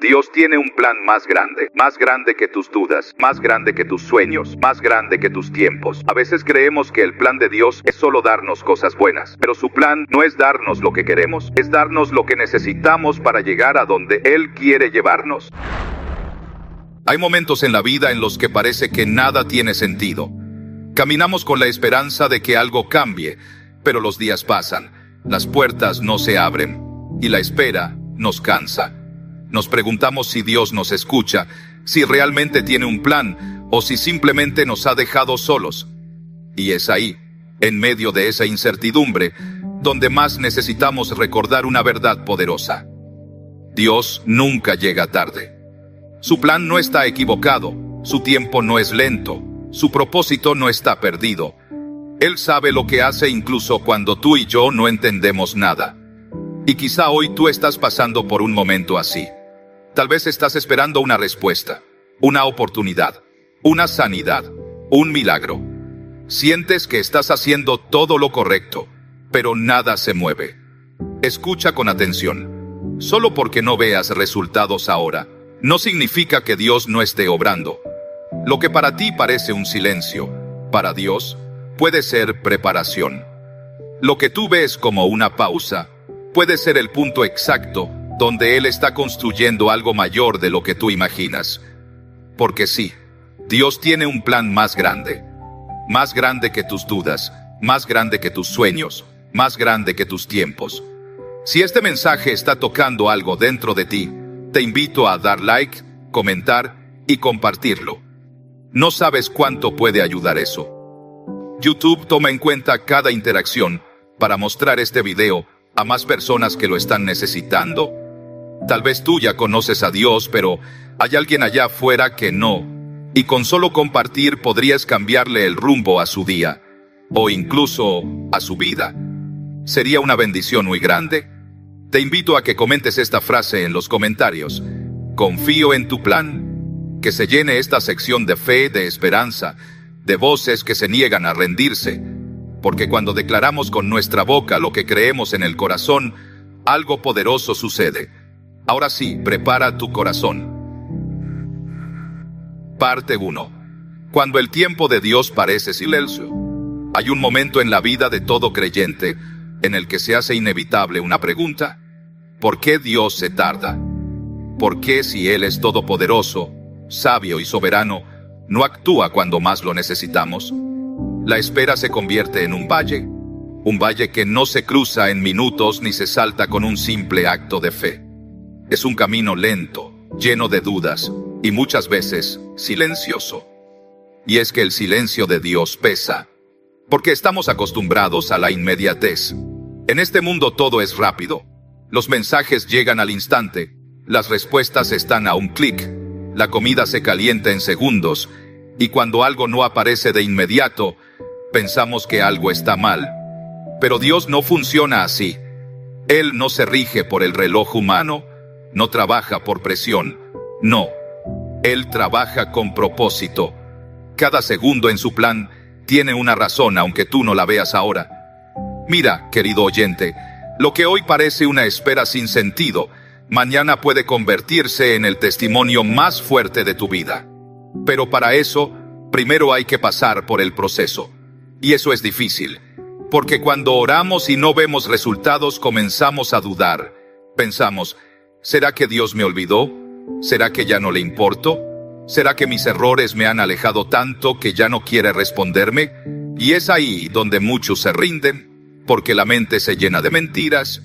Dios tiene un plan más grande que tus dudas, más grande que tus sueños, más grande que tus tiempos. A veces creemos que el plan de Dios es solo darnos cosas buenas, pero su plan no es darnos lo que queremos, es darnos lo que necesitamos para llegar a donde Él quiere llevarnos. Hay momentos en la vida en los que parece que nada tiene sentido. Caminamos con la esperanza de que algo cambie, pero los días pasan, las puertas no se abren, y la espera nos cansa. Nos preguntamos si Dios nos escucha, si realmente tiene un plan, o si simplemente nos ha dejado solos. Y es ahí, en medio de esa incertidumbre, donde más necesitamos recordar una verdad poderosa. Dios nunca llega tarde. Su plan no está equivocado, su tiempo no es lento, su propósito no está perdido. Él sabe lo que hace incluso cuando tú y yo no entendemos nada. Y quizá hoy tú estás pasando por un momento así. Tal vez estás esperando una respuesta, una oportunidad, una sanidad, un milagro. Sientes que estás haciendo todo lo correcto, pero nada se mueve. Escucha con atención. Solo porque no veas resultados ahora, no significa que Dios no esté obrando. Lo que para ti parece un silencio, para Dios puede ser preparación. Lo que tú ves como una pausa, puede ser el punto exacto donde Él está construyendo algo mayor de lo que tú imaginas. Porque sí, Dios tiene un plan más grande que tus dudas, más grande que tus sueños, más grande que tus tiempos. Si este mensaje está tocando algo dentro de ti, te invito a dar like, comentar y compartirlo. No sabes cuánto puede ayudar eso. YouTube toma en cuenta cada interacción para mostrar este video a más personas que lo están necesitando. Tal vez tú ya conoces a Dios, pero hay alguien allá afuera que no. Y con solo compartir podrías cambiarle el rumbo a su día, o incluso a su vida. ¿Sería una bendición muy grande? Te invito a que comentes esta frase en los comentarios. Confío en tu plan. Que se llene esta sección de fe, de esperanza, de voces que se niegan a rendirse. Porque cuando declaramos con nuestra boca lo que creemos en el corazón, algo poderoso sucede. Ahora sí, prepara tu corazón. Parte 1. Cuando el tiempo de Dios parece silencio. Hay un momento en la vida de todo creyente en el que se hace inevitable una pregunta. ¿Por qué Dios se tarda? ¿Por qué, si Él es todopoderoso, sabio y soberano, no actúa cuando más lo necesitamos? La espera se convierte en un valle que no se cruza en minutos ni se salta con un simple acto de fe. Es un camino lento, lleno de dudas, y muchas veces silencioso. Y es que el silencio de Dios pesa, porque estamos acostumbrados a la inmediatez. En este mundo todo es rápido. Los mensajes llegan al instante, las respuestas están a un clic, la comida se calienta en segundos, y cuando algo no aparece de inmediato, pensamos que algo está mal. Pero Dios no funciona así. Él no se rige por el reloj humano, no trabaja por presión, no. Él trabaja con propósito. Cada segundo en su plan tiene una razón, aunque tú no la veas ahora. Mira, querido oyente, lo que hoy parece una espera sin sentido, mañana puede convertirse en el testimonio más fuerte de tu vida. Pero para eso, primero hay que pasar por el proceso. Y eso es difícil, porque cuando oramos y no vemos resultados comenzamos a dudar. Pensamos, ¿será que Dios me olvidó? ¿Será que ya no le importo? ¿Será que mis errores me han alejado tanto que ya no quiere responderme? Y es ahí donde muchos se rinden, porque la mente se llena de mentiras.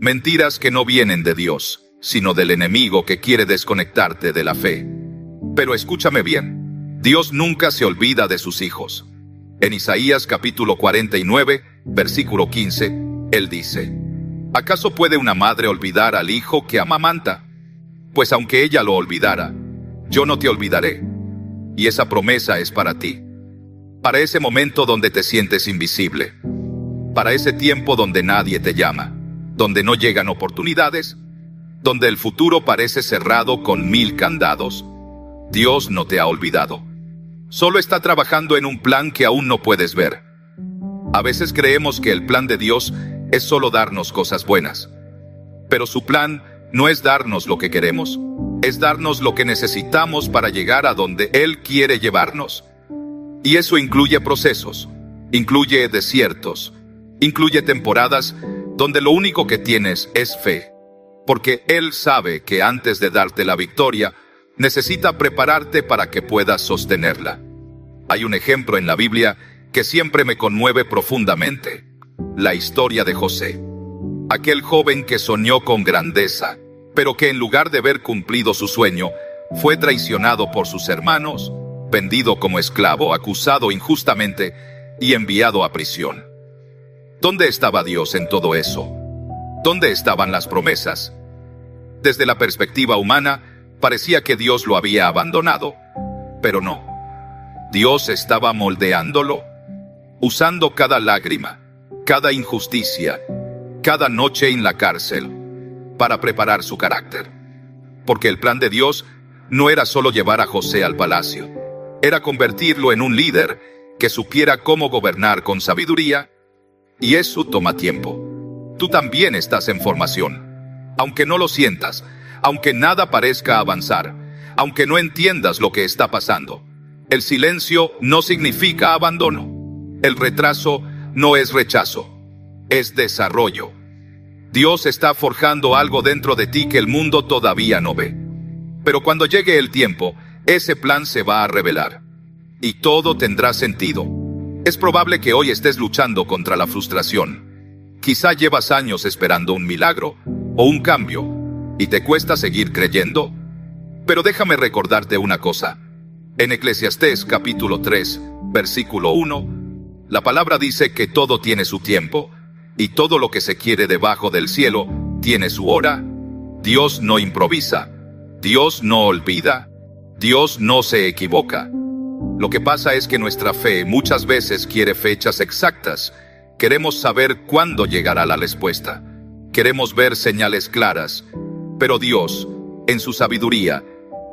Mentiras que no vienen de Dios, sino del enemigo que quiere desconectarte de la fe. Pero escúchame bien, Dios nunca se olvida de sus hijos. En Isaías capítulo 49, versículo 15, Él dice: ¿acaso puede una madre olvidar al hijo que amamanta? Pues aunque ella lo olvidara, yo no te olvidaré. Y esa promesa es para ti. Para ese momento donde te sientes invisible. Para ese tiempo donde nadie te llama. Donde no llegan oportunidades. Donde el futuro parece cerrado con 1000 candados. Dios no te ha olvidado. Solo está trabajando en un plan que aún no puedes ver. A veces creemos que el plan de Dios es solo darnos cosas buenas. Pero su plan no es darnos lo que queremos, es darnos lo que necesitamos para llegar a donde Él quiere llevarnos. Y eso incluye procesos, incluye desiertos, incluye temporadas donde lo único que tienes es fe. Porque Él sabe que antes de darte la victoria, necesita prepararte para que puedas sostenerla. Hay un ejemplo en la Biblia que siempre me conmueve profundamente: la historia de José. Aquel joven que soñó con grandeza, pero que en lugar de ver cumplido su sueño, fue traicionado por sus hermanos, vendido como esclavo, acusado injustamente y enviado a prisión. ¿Dónde estaba Dios en todo eso? ¿Dónde estaban las promesas? Desde la perspectiva humana, parecía que Dios lo había abandonado, pero no. Dios estaba moldeándolo, usando cada lágrima, cada injusticia, cada noche en la cárcel, para preparar su carácter. Porque el plan de Dios no era solo llevar a José al palacio, era convertirlo en un líder que supiera cómo gobernar con sabiduría, y eso toma tiempo. Tú también estás en formación. Aunque no lo sientas, aunque nada parezca avanzar, aunque no entiendas lo que está pasando, el silencio no significa abandono. El retraso no es rechazo, es desarrollo. Dios está forjando algo dentro de ti que el mundo todavía no ve. Pero cuando llegue el tiempo, ese plan se va a revelar. Y todo tendrá sentido. Es probable que hoy estés luchando contra la frustración. Quizá llevas años esperando un milagro o un cambio, y te cuesta seguir creyendo. Pero déjame recordarte una cosa. En Eclesiastés capítulo 3, versículo 1, la palabra dice que todo tiene su tiempo, y todo lo que se quiere debajo del cielo tiene su hora. Dios no improvisa, Dios no olvida, Dios no se equivoca. Lo que pasa es que nuestra fe muchas veces quiere fechas exactas. Queremos saber cuándo llegará la respuesta. Queremos ver señales claras. Pero Dios, en su sabiduría,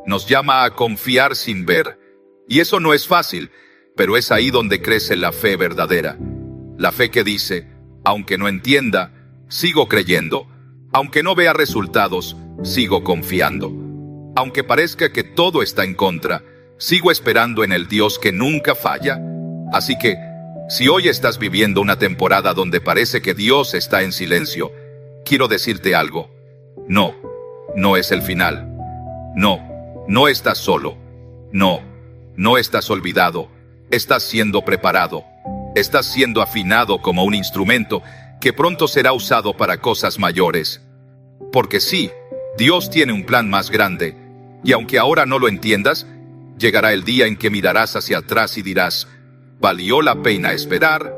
nos llama a confiar sin ver. Y eso no es fácil, pero es ahí donde crece la fe verdadera. La fe que dice: aunque no entienda, sigo creyendo. Aunque no vea resultados, sigo confiando. Aunque parezca que todo está en contra, sigo esperando en el Dios que nunca falla. Así que, si hoy estás viviendo una temporada donde parece que Dios está en silencio, quiero decirte algo. No, no es el final. No, no estás solo. No, no estás olvidado. Estás siendo preparado. Estás siendo afinado como un instrumento que pronto será usado para cosas mayores. Porque sí, Dios tiene un plan más grande, y aunque ahora no lo entiendas, llegará el día en que mirarás hacia atrás y dirás: ¿valió la pena esperar?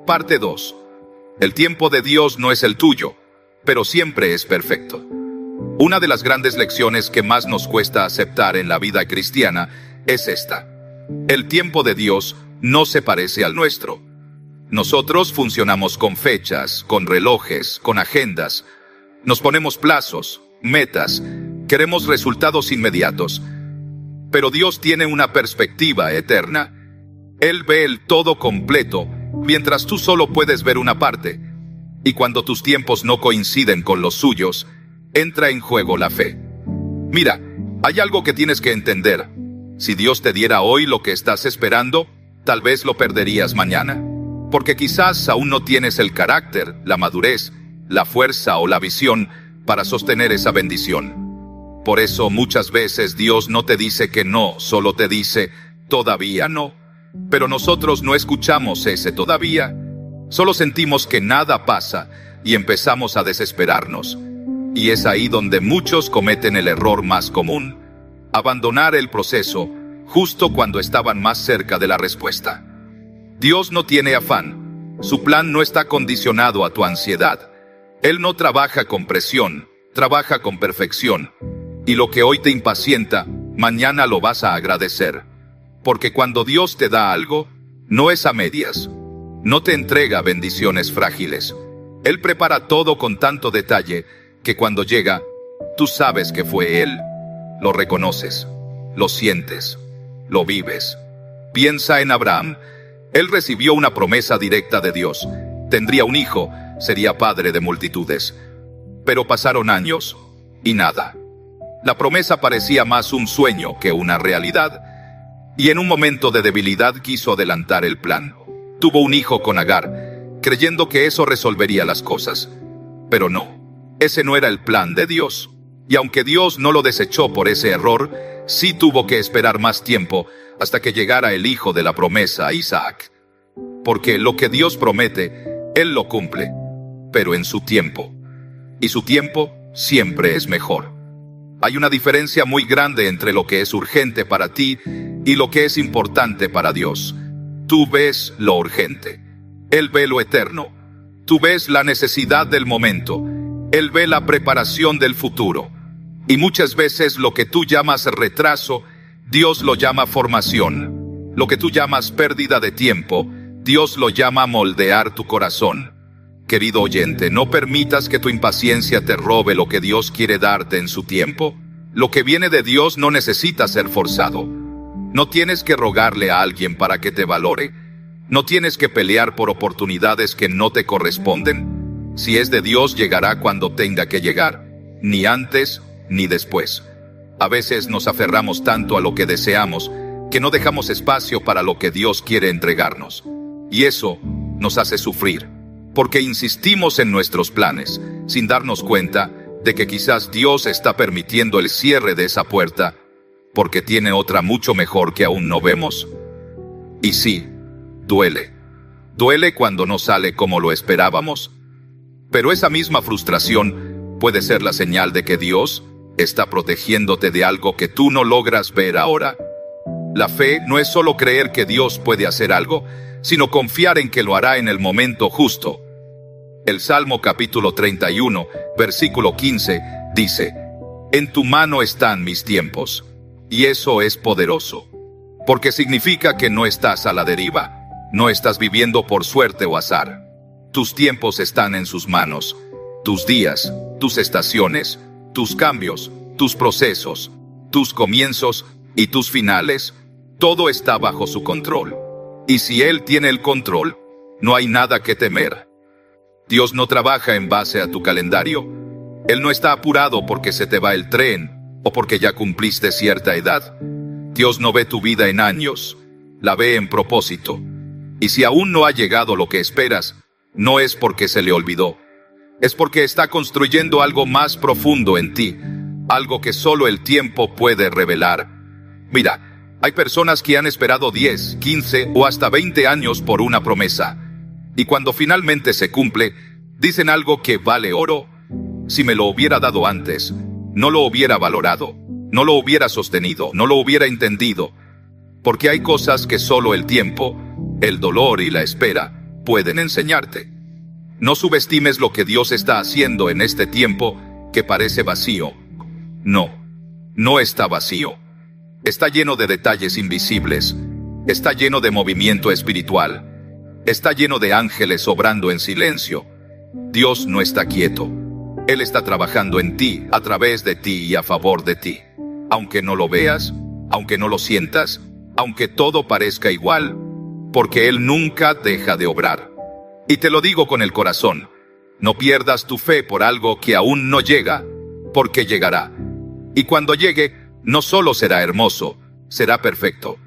Parte 2. El tiempo de Dios no es el tuyo, pero siempre es perfecto. Una de las grandes lecciones que más nos cuesta aceptar en la vida cristiana es esta: el tiempo de Dios no se parece al nuestro. Nosotros funcionamos con fechas, con relojes, con agendas. Nos ponemos plazos, metas, queremos resultados inmediatos. Pero Dios tiene una perspectiva eterna. Él ve el todo completo, mientras tú solo puedes ver una parte. Y cuando tus tiempos no coinciden con los suyos, entra en juego la fe. Mira, hay algo que tienes que entender. Si Dios te diera hoy lo que estás esperando, tal vez lo perderías mañana. Porque quizás aún no tienes el carácter, la madurez, la fuerza o la visión para sostener esa bendición. Por eso muchas veces Dios no te dice que no, solo te dice: todavía no. Pero nosotros no escuchamos ese todavía. Solo sentimos que nada pasa y empezamos a desesperarnos. Y es ahí donde muchos cometen el error más común: abandonar el proceso justo cuando estaban más cerca de la respuesta. Dios no tiene afán. Su plan no está condicionado a tu ansiedad. Él no trabaja con presión, trabaja con perfección. Y lo que hoy te impacienta, mañana lo vas a agradecer. Porque cuando Dios te da algo, no es a medias. No te entrega bendiciones frágiles. Él prepara todo con tanto detalle que cuando llega, tú sabes que fue Él. Lo reconoces, lo sientes, lo vives. Piensa en Abraham. Él recibió una promesa directa de Dios. Tendría un hijo, sería padre de multitudes. Pero pasaron años, y nada. La promesa parecía más un sueño que una realidad, y en un momento de debilidad quiso adelantar el plan. Tuvo un hijo con Agar, creyendo que eso resolvería las cosas. Pero no, ese no era el plan de Dios. Y aunque Dios no lo desechó por ese error, sí tuvo que esperar más tiempo hasta que llegara el hijo de la promesa, Isaac. Porque lo que Dios promete, Él lo cumple, pero en su tiempo. Y su tiempo siempre es mejor. Hay una diferencia muy grande entre lo que es urgente para ti y lo que es importante para Dios. Tú ves lo urgente. Él ve lo eterno. Tú ves la necesidad del momento. Él ve la preparación del futuro. Y muchas veces lo que tú llamas retraso, Dios lo llama formación. Lo que tú llamas pérdida de tiempo, Dios lo llama moldear tu corazón. Querido oyente, no permitas que tu impaciencia te robe lo que Dios quiere darte en su tiempo. Lo que viene de Dios no necesita ser forzado. No tienes que rogarle a alguien para que te valore. No tienes que pelear por oportunidades que no te corresponden. Si es de Dios, llegará cuando tenga que llegar, ni antes ni después. A veces nos aferramos tanto a lo que deseamos que no dejamos espacio para lo que Dios quiere entregarnos. Y eso nos hace sufrir, porque insistimos en nuestros planes, sin darnos cuenta de que quizás Dios está permitiendo el cierre de esa puerta, porque tiene otra mucho mejor que aún no vemos. Y sí, duele. Duele cuando no sale como lo esperábamos. Pero esa misma frustración puede ser la señal de que Dios está protegiéndote de algo que tú no logras ver ahora. La fe no es solo creer que Dios puede hacer algo, sino confiar en que lo hará en el momento justo. El Salmo capítulo 31, versículo 15, dice: «En tu mano están mis tiempos». Y eso es poderoso, porque significa que no estás a la deriva, no estás viviendo por suerte o azar. Tus tiempos están en sus manos, tus días, tus estaciones, tus cambios, tus procesos, tus comienzos y tus finales, todo está bajo su control. Y si Él tiene el control, no hay nada que temer. Dios no trabaja en base a tu calendario. Él no está apurado porque se te va el tren o porque ya cumpliste cierta edad. Dios no ve tu vida en años, la ve en propósito. Y si aún no ha llegado lo que esperas, no es porque se le olvidó. Es porque está construyendo algo más profundo en ti, algo que solo el tiempo puede revelar. Mira, hay personas que han esperado 10, 15 o hasta 20 años por una promesa. Y cuando finalmente se cumple, dicen algo que vale oro. Si me lo hubiera dado antes, no lo hubiera valorado, no lo hubiera sostenido, no lo hubiera entendido. Porque hay cosas que solo el tiempo, el dolor y la espera pueden enseñarte. No subestimes lo que Dios está haciendo en este tiempo que parece vacío. No, no está vacío. Está lleno de detalles invisibles. Está lleno de movimiento espiritual. Está lleno de ángeles obrando en silencio. Dios no está quieto. Él está trabajando en ti, a través de ti y a favor de ti. Aunque no lo veas, aunque no lo sientas, aunque todo parezca igual, porque Él nunca deja de obrar. Y te lo digo con el corazón, no pierdas tu fe por algo que aún no llega, porque llegará. Y cuando llegue, no solo será hermoso, será perfecto.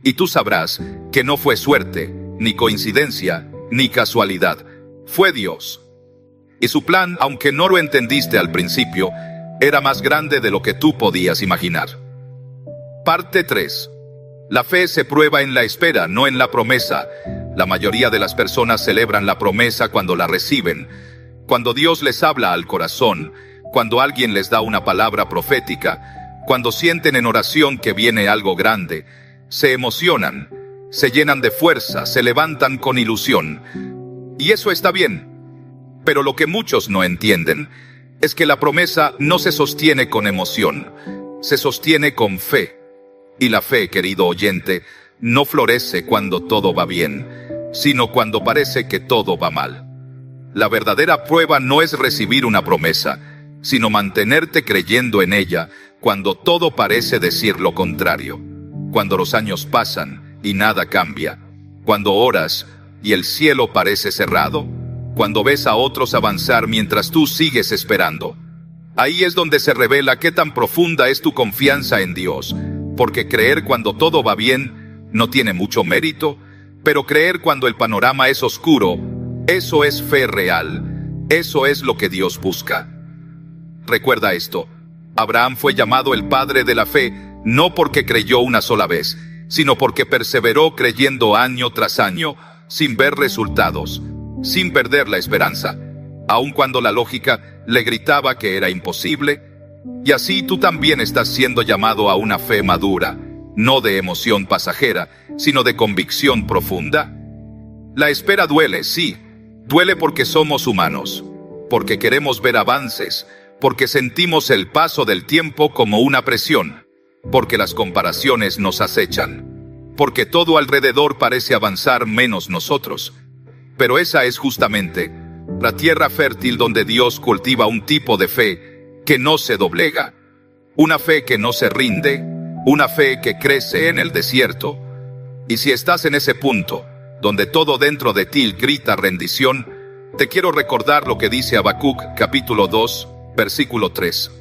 Y tú sabrás que no fue suerte, ni coincidencia, ni casualidad. Fue Dios. Y su plan, aunque no lo entendiste al principio, era más grande de lo que tú podías imaginar. Parte 3. La fe se prueba en la espera, no en la promesa. La mayoría de las personas celebran la promesa cuando la reciben, cuando Dios les habla al corazón, cuando alguien les da una palabra profética, cuando sienten en oración que viene algo grande, se emocionan, se llenan de fuerza, se levantan con ilusión. Y eso está bien. Pero lo que muchos no entienden es que la promesa no se sostiene con emoción, se sostiene con fe. Y la fe, querido oyente, no florece cuando todo va bien, sino cuando parece que todo va mal. La verdadera prueba no es recibir una promesa, sino mantenerte creyendo en ella cuando todo parece decir lo contrario. Cuando los años pasan y nada cambia. Cuando oras y el cielo parece cerrado. Cuando ves a otros avanzar mientras tú sigues esperando. Ahí es donde se revela qué tan profunda es tu confianza en Dios, porque creer cuando todo va bien no tiene mucho mérito, pero creer cuando el panorama es oscuro, eso es fe real, eso es lo que Dios busca. Recuerda esto, Abraham fue llamado el padre de la fe, no porque creyó una sola vez, sino porque perseveró creyendo año tras año, sin ver resultados, sin perder la esperanza, aun cuando la lógica le gritaba que era imposible. Y así tú también estás siendo llamado a una fe madura, no de emoción pasajera, sino de convicción profunda. La espera duele, sí, duele porque somos humanos, porque queremos ver avances, porque sentimos el paso del tiempo como una presión, porque las comparaciones nos acechan, porque todo alrededor parece avanzar menos nosotros. Pero esa es justamente la tierra fértil donde Dios cultiva un tipo de fe que no se doblega, una fe que no se rinde, una fe que crece en el desierto. Y si estás en ese punto, donde todo dentro de ti grita rendición, te quiero recordar lo que dice Habacuc, capítulo 2, versículo 3.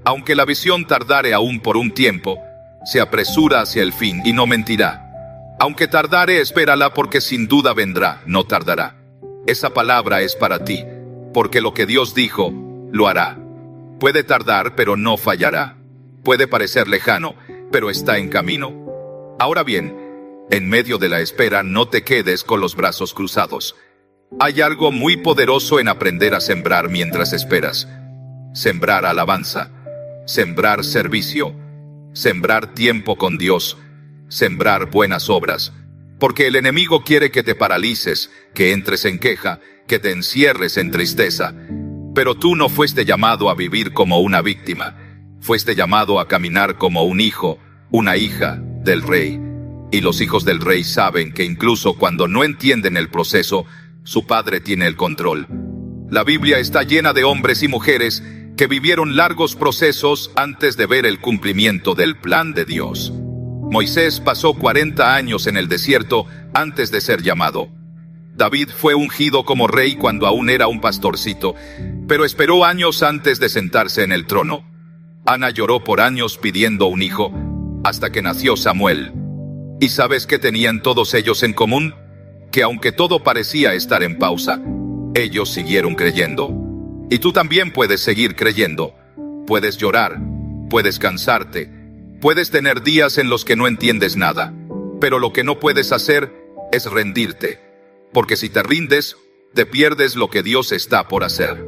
Aunque la visión tardare aún por un tiempo, se apresura hacia el fin y no mentirá. Aunque tardare, espérala, porque sin duda vendrá, no tardará. Esa palabra es para ti, porque lo que Dios dijo, lo hará. Puede tardar, pero no fallará. Puede parecer lejano, pero está en camino. Ahora bien, en medio de la espera no te quedes con los brazos cruzados. Hay algo muy poderoso en aprender a sembrar mientras esperas. Sembrar alabanza, sembrar servicio, sembrar tiempo con Dios, sembrar buenas obras. Porque el enemigo quiere que te paralices, que entres en queja, que te encierres en tristeza. Pero tú no fuiste llamado a vivir como una víctima. Fuiste llamado a caminar como un hijo, una hija del Rey. Y los hijos del Rey saben que incluso cuando no entienden el proceso, su Padre tiene el control. La Biblia está llena de hombres y mujeres que vivieron largos procesos antes de ver el cumplimiento del plan de Dios. Moisés pasó 40 años en el desierto antes de ser llamado. David fue ungido como rey cuando aún era un pastorcito, pero esperó años antes de sentarse en el trono. Ana lloró por años pidiendo un hijo, hasta que nació Samuel. ¿Y sabes qué tenían todos ellos en común? Que aunque todo parecía estar en pausa, ellos siguieron creyendo. Y tú también puedes seguir creyendo. Puedes llorar, puedes cansarte, puedes tener días en los que no entiendes nada, pero lo que no puedes hacer es rendirte, porque si te rindes, te pierdes lo que Dios está por hacer.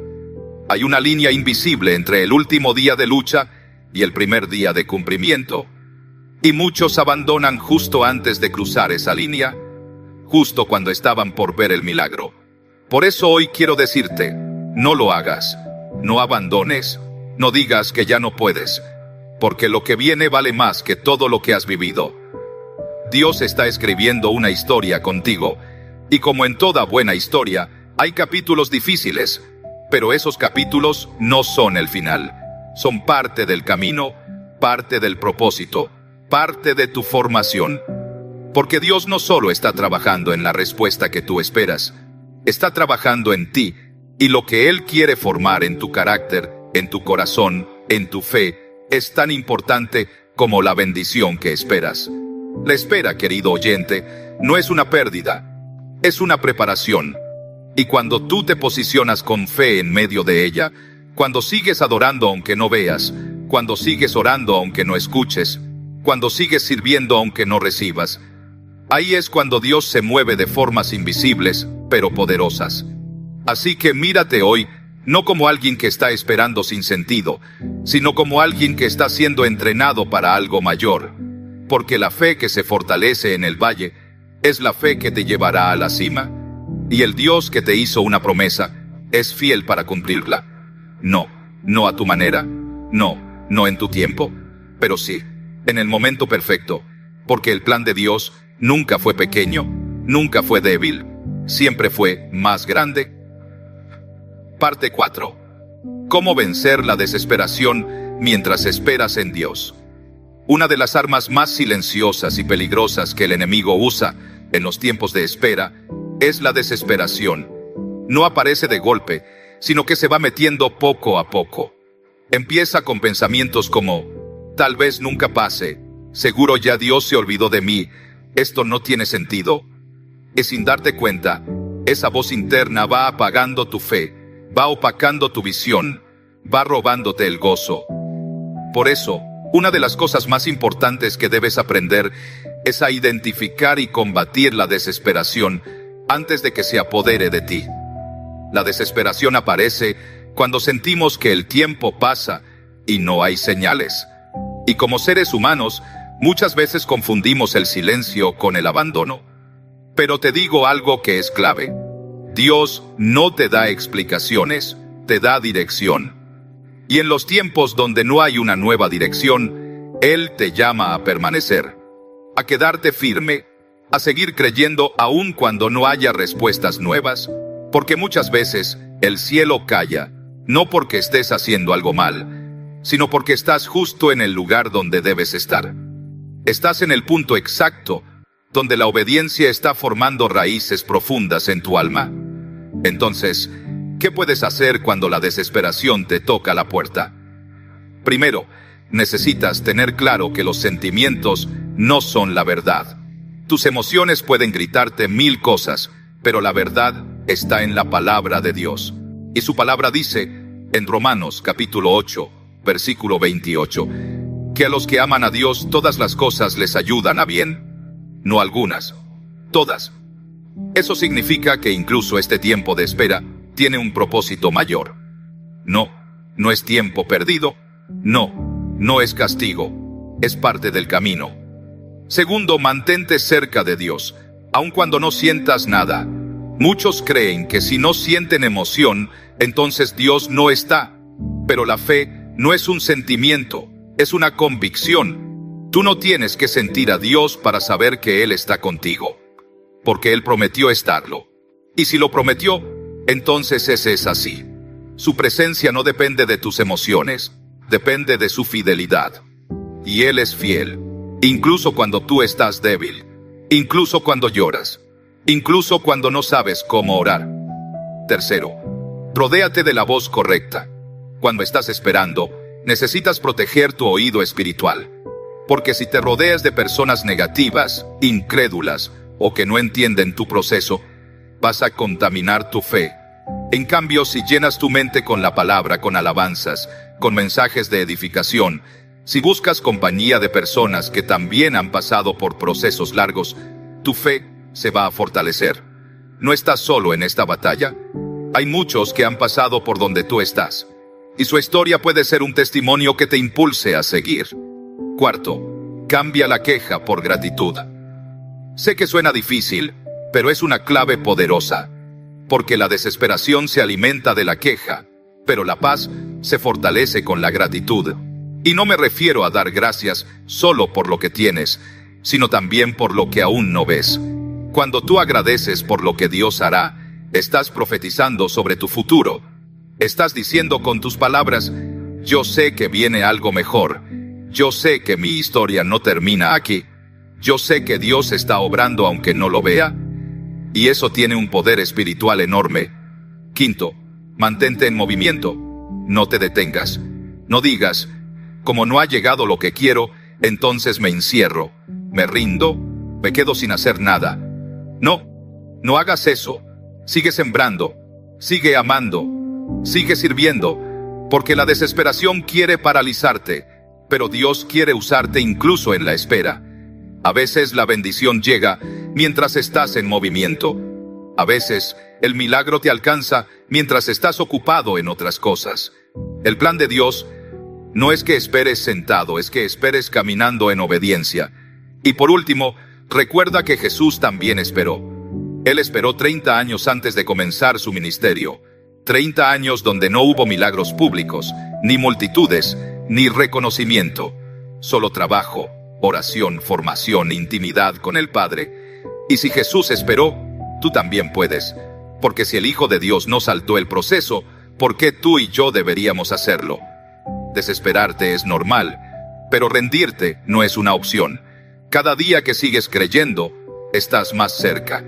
Hay una línea invisible entre el último día de lucha y el primer día de cumplimiento, y muchos abandonan justo antes de cruzar esa línea, justo cuando estaban por ver el milagro. Por eso hoy quiero decirte, no lo hagas, no abandones, no digas que ya no puedes, porque lo que viene vale más que todo lo que has vivido. Dios está escribiendo una historia contigo, y como en toda buena historia, hay capítulos difíciles, pero esos capítulos no son el final, son parte del camino, parte del propósito, parte de tu formación. Porque Dios no solo está trabajando en la respuesta que tú esperas, está trabajando en ti, y lo que Él quiere formar en tu carácter, en tu corazón, en tu fe, es tan importante como la bendición que esperas. La espera, querido oyente, no es una pérdida, es una preparación. Y cuando tú te posicionas con fe en medio de ella, cuando sigues adorando aunque no veas, cuando sigues orando aunque no escuches, cuando sigues sirviendo aunque no recibas, ahí es cuando Dios se mueve de formas invisibles, pero poderosas. Así que mírate hoy, no como alguien que está esperando sin sentido, sino como alguien que está siendo entrenado para algo mayor. Porque la fe que se fortalece en el valle es la fe que te llevará a la cima, y el Dios que te hizo una promesa es fiel para cumplirla. No, no a tu manera, no en tu tiempo, pero sí, en el momento perfecto, porque el plan de Dios nunca fue pequeño, nunca fue débil, siempre fue más grande. Parte 4. ¿Cómo vencer la desesperación mientras esperas en Dios? Una de las armas más silenciosas y peligrosas que el enemigo usa en los tiempos de espera es la desesperación. No aparece de golpe, sino que se va metiendo poco a poco. Empieza con pensamientos como: tal vez nunca pase, seguro ya Dios se olvidó de mí, esto no tiene sentido. Y sin darte cuenta, esa voz interna va apagando tu fe, va opacando tu visión, va robándote el gozo. Por eso, una de las cosas más importantes que debes aprender es a identificar y combatir la desesperación antes de que se apodere de ti. La desesperación aparece cuando sentimos que el tiempo pasa y no hay señales. Y como seres humanos, muchas veces confundimos el silencio con el abandono. Pero te digo algo que es clave. Dios no te da explicaciones, te da dirección. Y en los tiempos donde no hay una nueva dirección, Él te llama a permanecer, a quedarte firme, a seguir creyendo aun cuando no haya respuestas nuevas, porque muchas veces el cielo calla, no porque estés haciendo algo mal, sino porque estás justo en el lugar donde debes estar. Estás en el punto exacto donde la obediencia está formando raíces profundas en tu alma. Entonces, ¿qué puedes hacer cuando la desesperación te toca la puerta? Primero, necesitas tener claro que los sentimientos no son la verdad. Tus emociones pueden gritarte 1000 cosas, pero la verdad está en la palabra de Dios. Y su palabra dice, en Romanos capítulo 8, versículo 28, que a los que aman a Dios todas las cosas les ayudan a bien. No algunas, todas. Eso significa que incluso este tiempo de espera tiene un propósito mayor. No, no es tiempo perdido. No, no es castigo. Es parte del camino. Segundo, mantente cerca de Dios, aun cuando no sientas nada. Muchos creen que si no sienten emoción, entonces Dios no está. Pero la fe no es un sentimiento, es una convicción. Tú no tienes que sentir a Dios para saber que Él está contigo, porque Él prometió estarlo. Y si lo prometió, entonces ese es así. Su presencia no depende de tus emociones, depende de su fidelidad. Y Él es fiel, incluso cuando tú estás débil, incluso cuando lloras, incluso cuando no sabes cómo orar. Tercero, rodéate de la voz correcta. Cuando estás esperando, necesitas proteger tu oído espiritual. Porque si te rodeas de personas negativas, incrédulas o que no entienden tu proceso, vas a contaminar tu fe. En cambio, si llenas tu mente con la palabra, con alabanzas, con mensajes de edificación, si buscas compañía de personas que también han pasado por procesos largos, tu fe se va a fortalecer. No estás solo en esta batalla. Hay muchos que han pasado por donde tú estás, y su historia puede ser un testimonio que te impulse a seguir. Cuarto, cambia la queja por gratitud. Sé que suena difícil, pero es una clave poderosa, porque la desesperación se alimenta de la queja, pero la paz se fortalece con la gratitud. Y no me refiero a dar gracias solo por lo que tienes, sino también por lo que aún no ves. Cuando tú agradeces por lo que Dios hará, estás profetizando sobre tu futuro. Estás diciendo con tus palabras, yo sé que viene algo mejor. Yo sé que mi historia no termina aquí. Yo sé que Dios está obrando aunque no lo vea. Y eso tiene un poder espiritual enorme. Quinto, mantente en movimiento. No te detengas. No digas, como no ha llegado lo que quiero, entonces me encierro, me rindo, me quedo sin hacer nada. No, no hagas eso. Sigue sembrando, sigue amando, sigue sirviendo, porque la desesperación quiere paralizarte, pero Dios quiere usarte incluso en la espera. A veces la bendición llega mientras estás en movimiento. A veces el milagro te alcanza mientras estás ocupado en otras cosas. El plan de Dios no es que esperes sentado, es que esperes caminando en obediencia. Y por último, recuerda que Jesús también esperó. Él esperó 30 años antes de comenzar su ministerio. 30 años donde no hubo milagros públicos, ni multitudes, ni reconocimiento. Solo trabajo, oración, formación, intimidad con el Padre. Y si Jesús esperó, tú también puedes. Porque si el Hijo de Dios no saltó el proceso, ¿por qué tú y yo deberíamos hacerlo? Desesperarte es normal, pero rendirte no es una opción. Cada día que sigues creyendo, estás más cerca.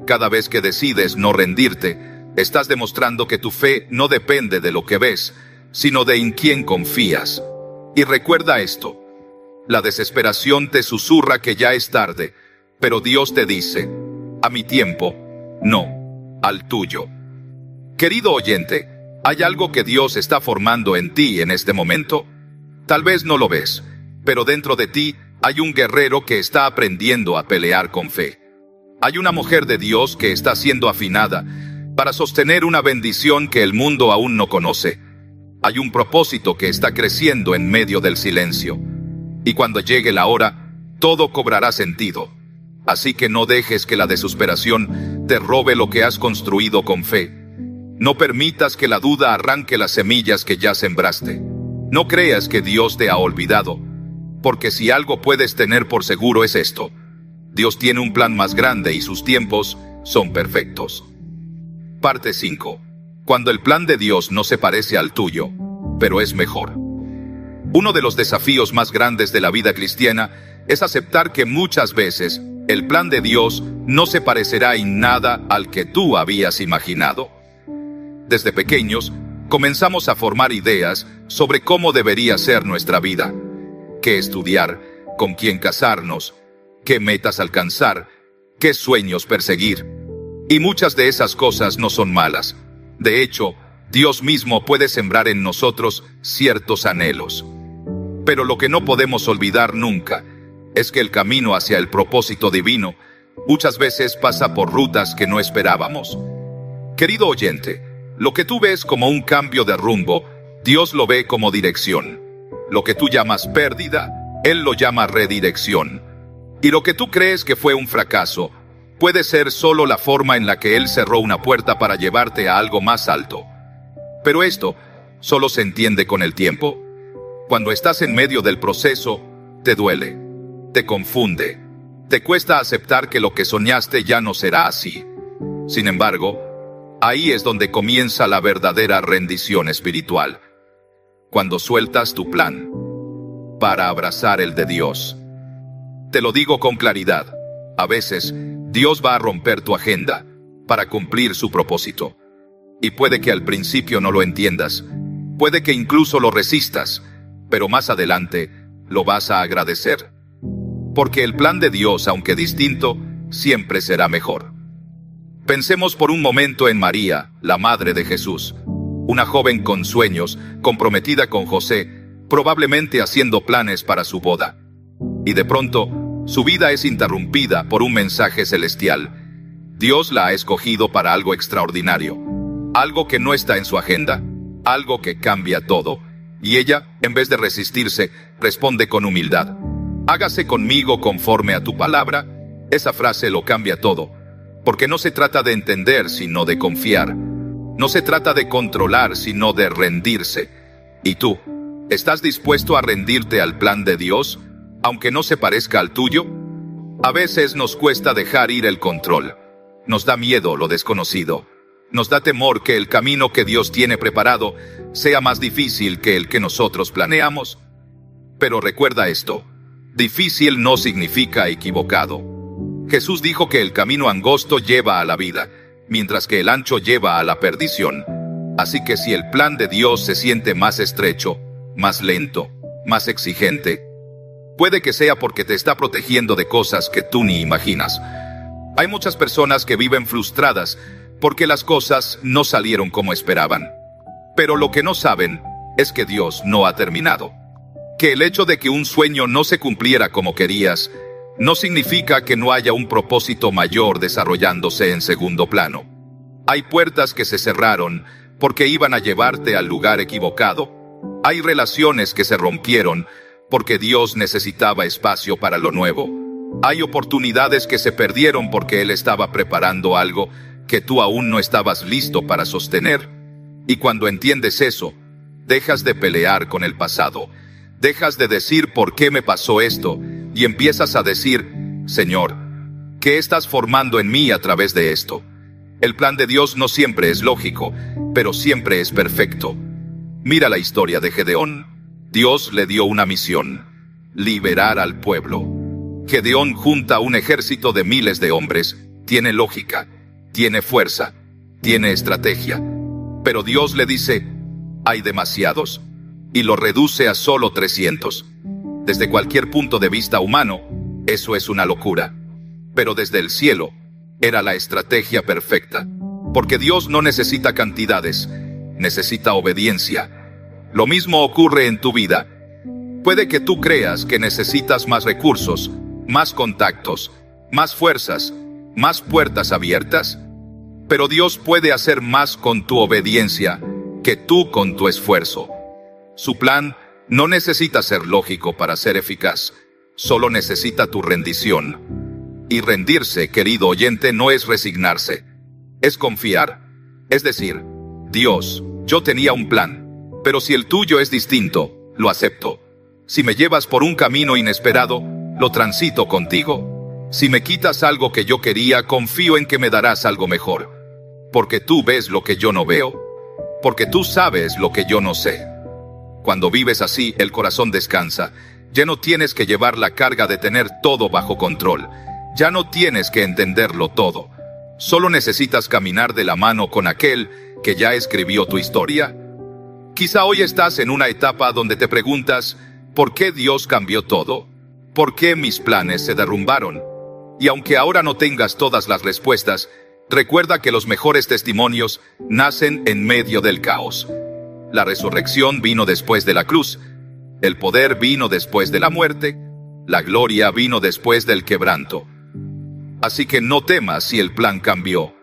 Cada vez que decides no rendirte, estás demostrando que tu fe no depende de lo que ves, sino de en quién confías. Y recuerda esto: la desesperación te susurra que ya es tarde, pero Dios te dice: a mi tiempo, no, al tuyo. Querido oyente, ¿hay algo que Dios está formando en ti en este momento? Tal vez no lo ves, pero dentro de ti hay un guerrero que está aprendiendo a pelear con fe. Hay una mujer de Dios que está siendo afinada para sostener una bendición que el mundo aún no conoce. Hay un propósito que está creciendo en medio del silencio. Y cuando llegue la hora, todo cobrará sentido. Así que no dejes que la desesperación te robe lo que has construido con fe. No permitas que la duda arranque las semillas que ya sembraste. No creas que Dios te ha olvidado, porque si algo puedes tener por seguro es esto: Dios tiene un plan más grande y sus tiempos son perfectos. Parte 5. Cuando el plan de Dios no se parece al tuyo, pero es mejor. Uno de los desafíos más grandes de la vida cristiana es aceptar que muchas veces el plan de Dios no se parecerá en nada al que tú habías imaginado. Desde pequeños, comenzamos a formar ideas sobre cómo debería ser nuestra vida: qué estudiar, con quién casarnos, qué metas alcanzar, qué sueños perseguir. Y muchas de esas cosas no son malas. De hecho, Dios mismo puede sembrar en nosotros ciertos anhelos. Pero lo que no podemos olvidar nunca es que el camino hacia el propósito divino muchas veces pasa por rutas que no esperábamos. Querido oyente, lo que tú ves como un cambio de rumbo, Dios lo ve como dirección. Lo que tú llamas pérdida, Él lo llama redirección. Y lo que tú crees que fue un fracaso, puede ser solo la forma en la que Él cerró una puerta para llevarte a algo más alto. Pero esto solo se entiende con el tiempo. Cuando estás en medio del proceso, te duele, te confunde, te cuesta aceptar que lo que soñaste ya no será así. Sin embargo, ahí es donde comienza la verdadera rendición espiritual. Cuando sueltas tu plan para abrazar el de Dios. Te lo digo con claridad: a veces Dios va a romper tu agenda para cumplir su propósito. Y puede que al principio no lo entiendas, puede que incluso lo resistas, pero más adelante lo vas a agradecer. Porque el plan de Dios, aunque distinto, siempre será mejor. Pensemos por un momento en María, la madre de Jesús, una joven con sueños, comprometida con José, probablemente haciendo planes para su boda. Y de pronto, su vida es interrumpida por un mensaje celestial. Dios la ha escogido para algo extraordinario, algo que no está en su agenda, algo que cambia todo. Y ella, en vez de resistirse, responde con humildad: hágase conmigo conforme a tu palabra. Esa frase lo cambia todo, porque no se trata de entender, sino de confiar. No se trata de controlar, sino de rendirse. ¿Y tú? ¿Estás dispuesto a rendirte al plan de Dios, aunque no se parezca al tuyo? A veces nos cuesta dejar ir el control. Nos da miedo lo desconocido. Nos da temor que el camino que Dios tiene preparado sea más difícil que el que nosotros planeamos. Pero recuerda esto: difícil no significa equivocado. Jesús dijo que el camino angosto lleva a la vida, mientras que el ancho lleva a la perdición. Así que si el plan de Dios se siente más estrecho, más lento, más exigente, puede que sea porque te está protegiendo de cosas que tú ni imaginas. Hay muchas personas que viven frustradas porque las cosas no salieron como esperaban. Pero lo que no saben es que Dios no ha terminado. Que el hecho de que un sueño no se cumpliera como querías, no significa que no haya un propósito mayor desarrollándose en segundo plano. Hay puertas que se cerraron porque iban a llevarte al lugar equivocado. Hay relaciones que se rompieron porque Dios necesitaba espacio para lo nuevo. Hay oportunidades que se perdieron porque Él estaba preparando algo que tú aún no estabas listo para sostener. Y cuando entiendes eso, dejas de pelear con el pasado. Dejas de decir ¿por qué me pasó esto? Y empiezas a decir: Señor, ¿qué estás formando en mí a través de esto? El plan de Dios no siempre es lógico, pero siempre es perfecto. Mira la historia de Gedeón. Dios le dio una misión: liberar al pueblo. Gedeón junta un ejército de miles de hombres. Tiene lógica, tiene fuerza, tiene estrategia. Pero Dios le dice: hay demasiados, y lo reduce a solo 300. Desde cualquier punto de vista humano, eso es una locura. Pero desde el cielo, era la estrategia perfecta. Porque Dios no necesita cantidades, necesita obediencia. Lo mismo ocurre en tu vida. Puede que tú creas que necesitas más recursos, más contactos, más fuerzas, más puertas abiertas, pero Dios puede hacer más con tu obediencia que tú con tu esfuerzo. Su plan no necesita ser lógico para ser eficaz, solo necesita tu rendición. Y rendirse, querido oyente, no es resignarse, es confiar. Es decir, Dios, yo tenía un plan, pero si el tuyo es distinto, lo acepto. Si me llevas por un camino inesperado, lo transito contigo. Si me quitas algo que yo quería, confío en que me darás algo mejor. Porque tú ves lo que yo no veo, porque tú sabes lo que yo no sé. Cuando vives así, el corazón descansa. Ya no tienes que llevar la carga de tener todo bajo control. Ya no tienes que entenderlo todo. Solo necesitas caminar de la mano con aquel que ya escribió tu historia. Quizá hoy estás en una etapa donde te preguntas, ¿por qué Dios cambió todo? ¿Por qué mis planes se derrumbaron? Y aunque ahora no tengas todas las respuestas, recuerda que los mejores testimonios nacen en medio del caos. La resurrección vino después de la cruz, el poder vino después de la muerte, la gloria vino después del quebranto. Así que no temas si el plan cambió.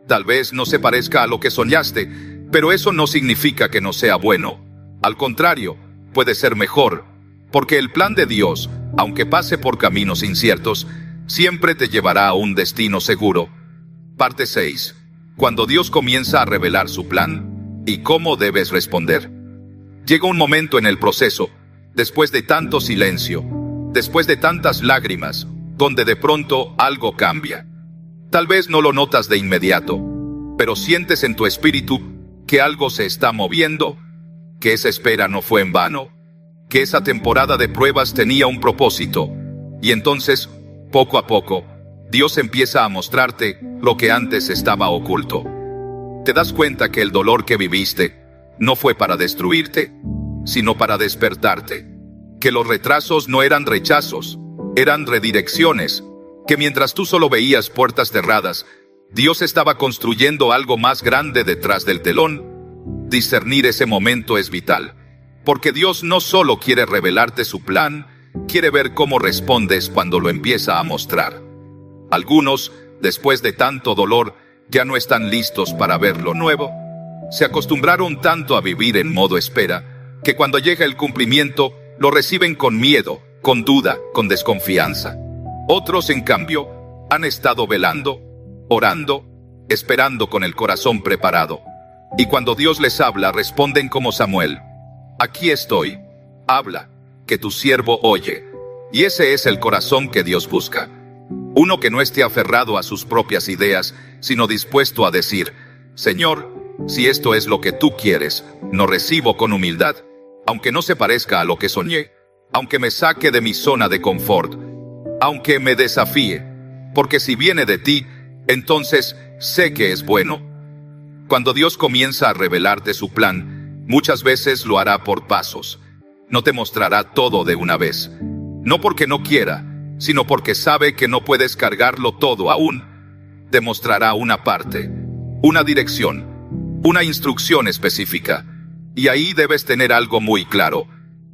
Tal vez no se parezca a lo que soñaste, pero eso no significa que no sea bueno. Al contrario, puede ser mejor, porque el plan de Dios, aunque pase por caminos inciertos, siempre te llevará a un destino seguro. Parte 6. Cuando Dios comienza a revelar su plan, ¿y cómo debes responder? Llega un momento en el proceso, después de tanto silencio, después de tantas lágrimas, donde de pronto algo cambia. Tal vez no lo notas de inmediato, pero sientes en tu espíritu que algo se está moviendo, que esa espera no fue en vano, que esa temporada de pruebas tenía un propósito. Y entonces, poco a poco, Dios empieza a mostrarte lo que antes estaba oculto. Te das cuenta que el dolor que viviste no fue para destruirte, sino para despertarte. Que los retrasos no eran rechazos, eran redirecciones. Que mientras tú solo veías puertas cerradas, Dios estaba construyendo algo más grande detrás del telón. Discernir ese momento es vital, porque Dios no solo quiere revelarte su plan, quiere ver cómo respondes cuando lo empieza a mostrar. Algunos, después de tanto dolor, ya no están listos para ver lo nuevo. Se acostumbraron tanto a vivir en modo espera, que cuando llega el cumplimiento, lo reciben con miedo, con duda, con desconfianza. Otros, en cambio, han estado velando, orando, esperando con el corazón preparado. Y cuando Dios les habla, responden como Samuel: aquí estoy, habla, que tu siervo oye. Y ese es el corazón que Dios busca. Uno que no esté aferrado a sus propias ideas, sino dispuesto a decir: Señor, si esto es lo que tú quieres, lo recibo con humildad, aunque no se parezca a lo que soñé, aunque me saque de mi zona de confort, aunque me desafíe, porque si viene de ti, entonces sé que es bueno. Cuando Dios comienza a revelarte su plan, muchas veces lo hará por pasos. No te mostrará todo de una vez. No porque no quiera, sino porque sabe que no puedes cargarlo todo aún. Te mostrará una parte, una dirección, una instrucción específica. Y ahí debes tener algo muy claro.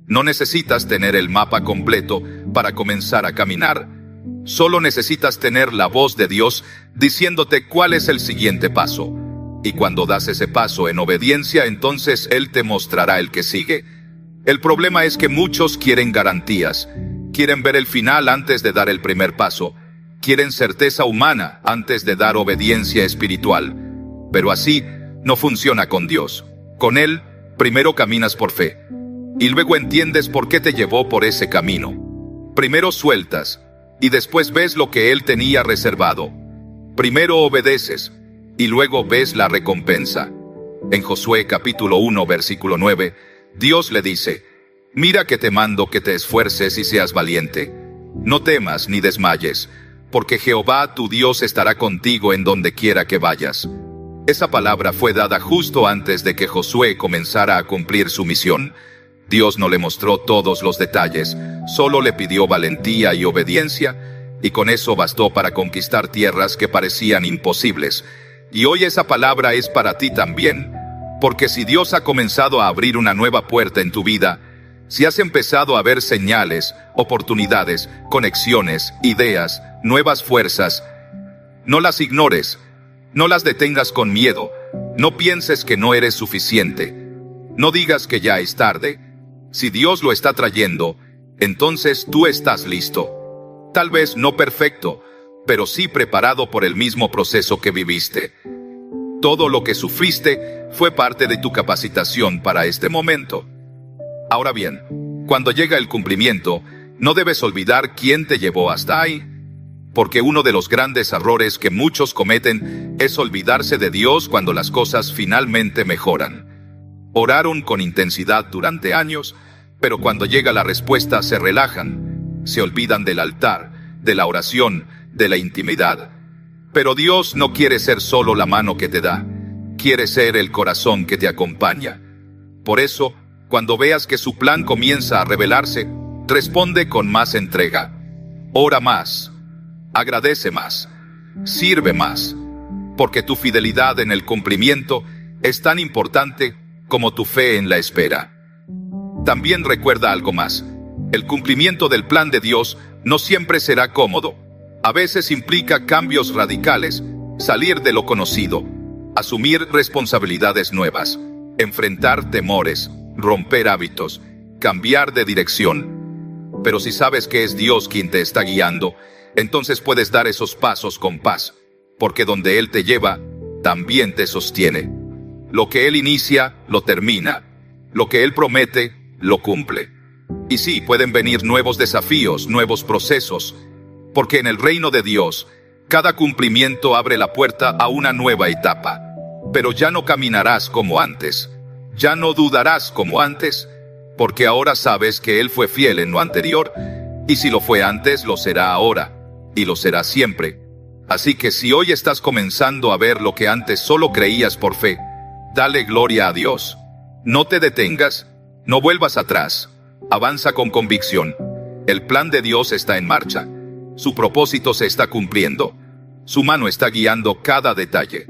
No necesitas tener el mapa completo para comenzar a caminar. Solo necesitas tener la voz de Dios diciéndote cuál es el siguiente paso. Y cuando das ese paso en obediencia, entonces Él te mostrará el que sigue. El problema es que muchos quieren garantías. Quieren ver el final antes de dar el primer paso. Quieren certeza humana antes de dar obediencia espiritual. Pero así no funciona con Dios. Con Él, primero caminas por fe. Y luego entiendes por qué te llevó por ese camino. Primero sueltas, y después ves lo que Él tenía reservado. Primero obedeces, y luego ves la recompensa. En Josué capítulo 1, versículo 9, Dios le dice: mira que te mando que te esfuerces y seas valiente. No temas ni desmayes, porque Jehová tu Dios estará contigo en donde quiera que vayas. Esa palabra fue dada justo antes de que Josué comenzara a cumplir su misión. Dios no le mostró todos los detalles, solo le pidió valentía y obediencia, y con eso bastó para conquistar tierras que parecían imposibles. Y hoy esa palabra es para ti también, porque si Dios ha comenzado a abrir una nueva puerta en tu vida, si has empezado a ver señales, oportunidades, conexiones, ideas, nuevas fuerzas, no las ignores, no las detengas con miedo, no pienses que no eres suficiente, no digas que ya es tarde. Si Dios lo está trayendo, entonces tú estás listo. Tal vez no perfecto, pero sí preparado por el mismo proceso que viviste. Todo lo que sufriste fue parte de tu capacitación para este momento. Ahora bien, cuando llega el cumplimiento, no debes olvidar quién te llevó hasta ahí, porque uno de los grandes errores que muchos cometen es olvidarse de Dios cuando las cosas finalmente mejoran. Oraron con intensidad durante años, pero cuando llega la respuesta se relajan, se olvidan del altar, de la oración, de la intimidad. Pero Dios no quiere ser solo la mano que te da, quiere ser el corazón que te acompaña. Por eso, cuando veas que su plan comienza a revelarse, responde con más entrega. Ora más, agradece más, sirve más, porque tu fidelidad en el cumplimiento es tan importante como tu fe en la espera. También recuerda algo más. El cumplimiento del plan de Dios no siempre será cómodo. A veces implica cambios radicales, salir de lo conocido, asumir responsabilidades nuevas, enfrentar temores, romper hábitos, cambiar de dirección. Pero si sabes que es Dios quien te está guiando, entonces puedes dar esos pasos con paz, porque donde Él te lleva, también te sostiene. Lo que Él inicia, lo termina. Lo que Él promete, lo cumple. Y sí, pueden venir nuevos desafíos, nuevos procesos, porque en el reino de Dios, cada cumplimiento abre la puerta a una nueva etapa. Pero ya no caminarás como antes, ya no dudarás como antes, porque ahora sabes que Él fue fiel en lo anterior, y si lo fue antes, lo será ahora, y lo será siempre. Así que si hoy estás comenzando a ver lo que antes solo creías por fe, dale gloria a Dios. No te detengas, no vuelvas atrás, avanza con convicción. El plan de Dios está en marcha, su propósito se está cumpliendo, su mano está guiando cada detalle.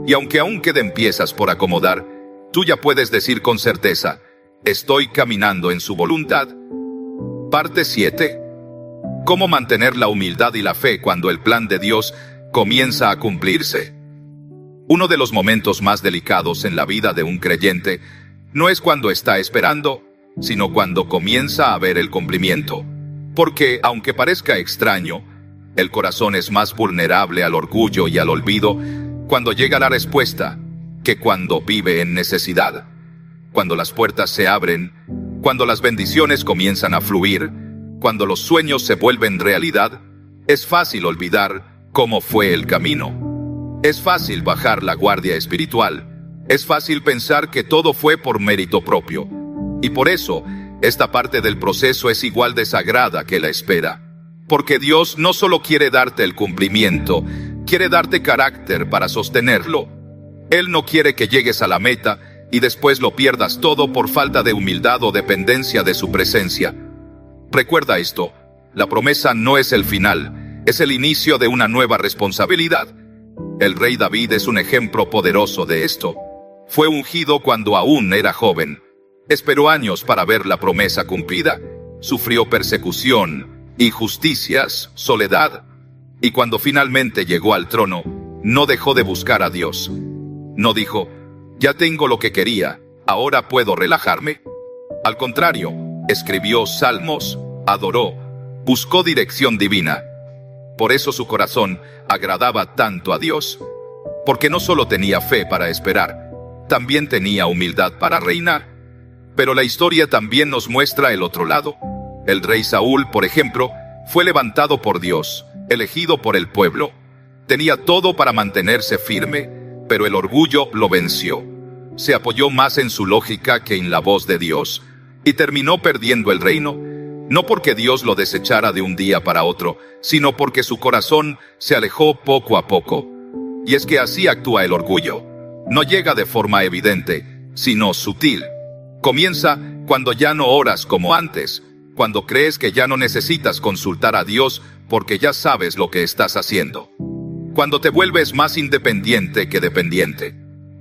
Y aunque aún queden piezas por acomodar, tú ya puedes decir con certeza, estoy caminando en su voluntad. Parte 7. ¿Cómo mantener la humildad y la fe cuando el plan de Dios comienza a cumplirse? Uno de los momentos más delicados en la vida de un creyente no es cuando está esperando, sino cuando comienza a ver el cumplimiento. Porque, aunque parezca extraño, el corazón es más vulnerable al orgullo y al olvido cuando llega la respuesta que cuando vive en necesidad. Cuando las puertas se abren, cuando las bendiciones comienzan a fluir, cuando los sueños se vuelven realidad, es fácil olvidar cómo fue el camino. Es fácil bajar la guardia espiritual. Es fácil pensar que todo fue por mérito propio. Y por eso, esta parte del proceso es igual de sagrada que la espera. Porque Dios no solo quiere darte el cumplimiento, quiere darte carácter para sostenerlo. Él no quiere que llegues a la meta y después lo pierdas todo por falta de humildad o dependencia de su presencia. Recuerda esto, la promesa no es el final, es el inicio de una nueva responsabilidad. El rey David es un ejemplo poderoso de esto. Fue ungido cuando aún era joven. Esperó años para ver la promesa cumplida. Sufrió persecución, injusticias, soledad. Y cuando finalmente llegó al trono, no dejó de buscar a Dios. No dijo, ya tengo lo que quería, ahora puedo relajarme. Al contrario, escribió salmos, adoró, buscó dirección divina. Por eso su corazón agradaba tanto a Dios. Porque no solo tenía fe para esperar, también tenía humildad para reinar. Pero la historia también nos muestra el otro lado. El rey Saúl, por ejemplo, fue levantado por Dios, elegido por el pueblo. Tenía todo para mantenerse firme, pero el orgullo lo venció. Se apoyó más en su lógica que en la voz de Dios, y terminó perdiendo el reino, no porque Dios lo desechara de un día para otro, sino porque su corazón se alejó poco a poco. Y es que así actúa el orgullo. No llega de forma evidente, sino sutil. Comienza cuando ya no oras como antes, cuando crees que ya no necesitas consultar a Dios porque ya sabes lo que estás haciendo. Cuando te vuelves más independiente que dependiente.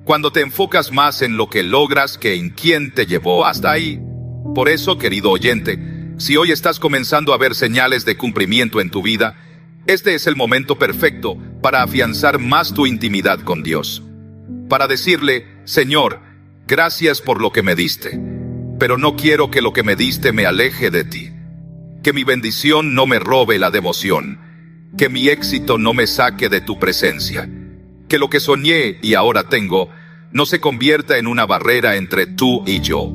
Cuando te enfocas más en lo que logras que en quién te llevó hasta ahí. Por eso, querido oyente, si hoy estás comenzando a ver señales de cumplimiento en tu vida, este es el momento perfecto para afianzar más tu intimidad con Dios. Para decirle, Señor, gracias por lo que me diste, pero no quiero que lo que me diste me aleje de ti. Que mi bendición no me robe la devoción. Que mi éxito no me saque de tu presencia. Que lo que soñé y ahora tengo no se convierta en una barrera entre tú y yo.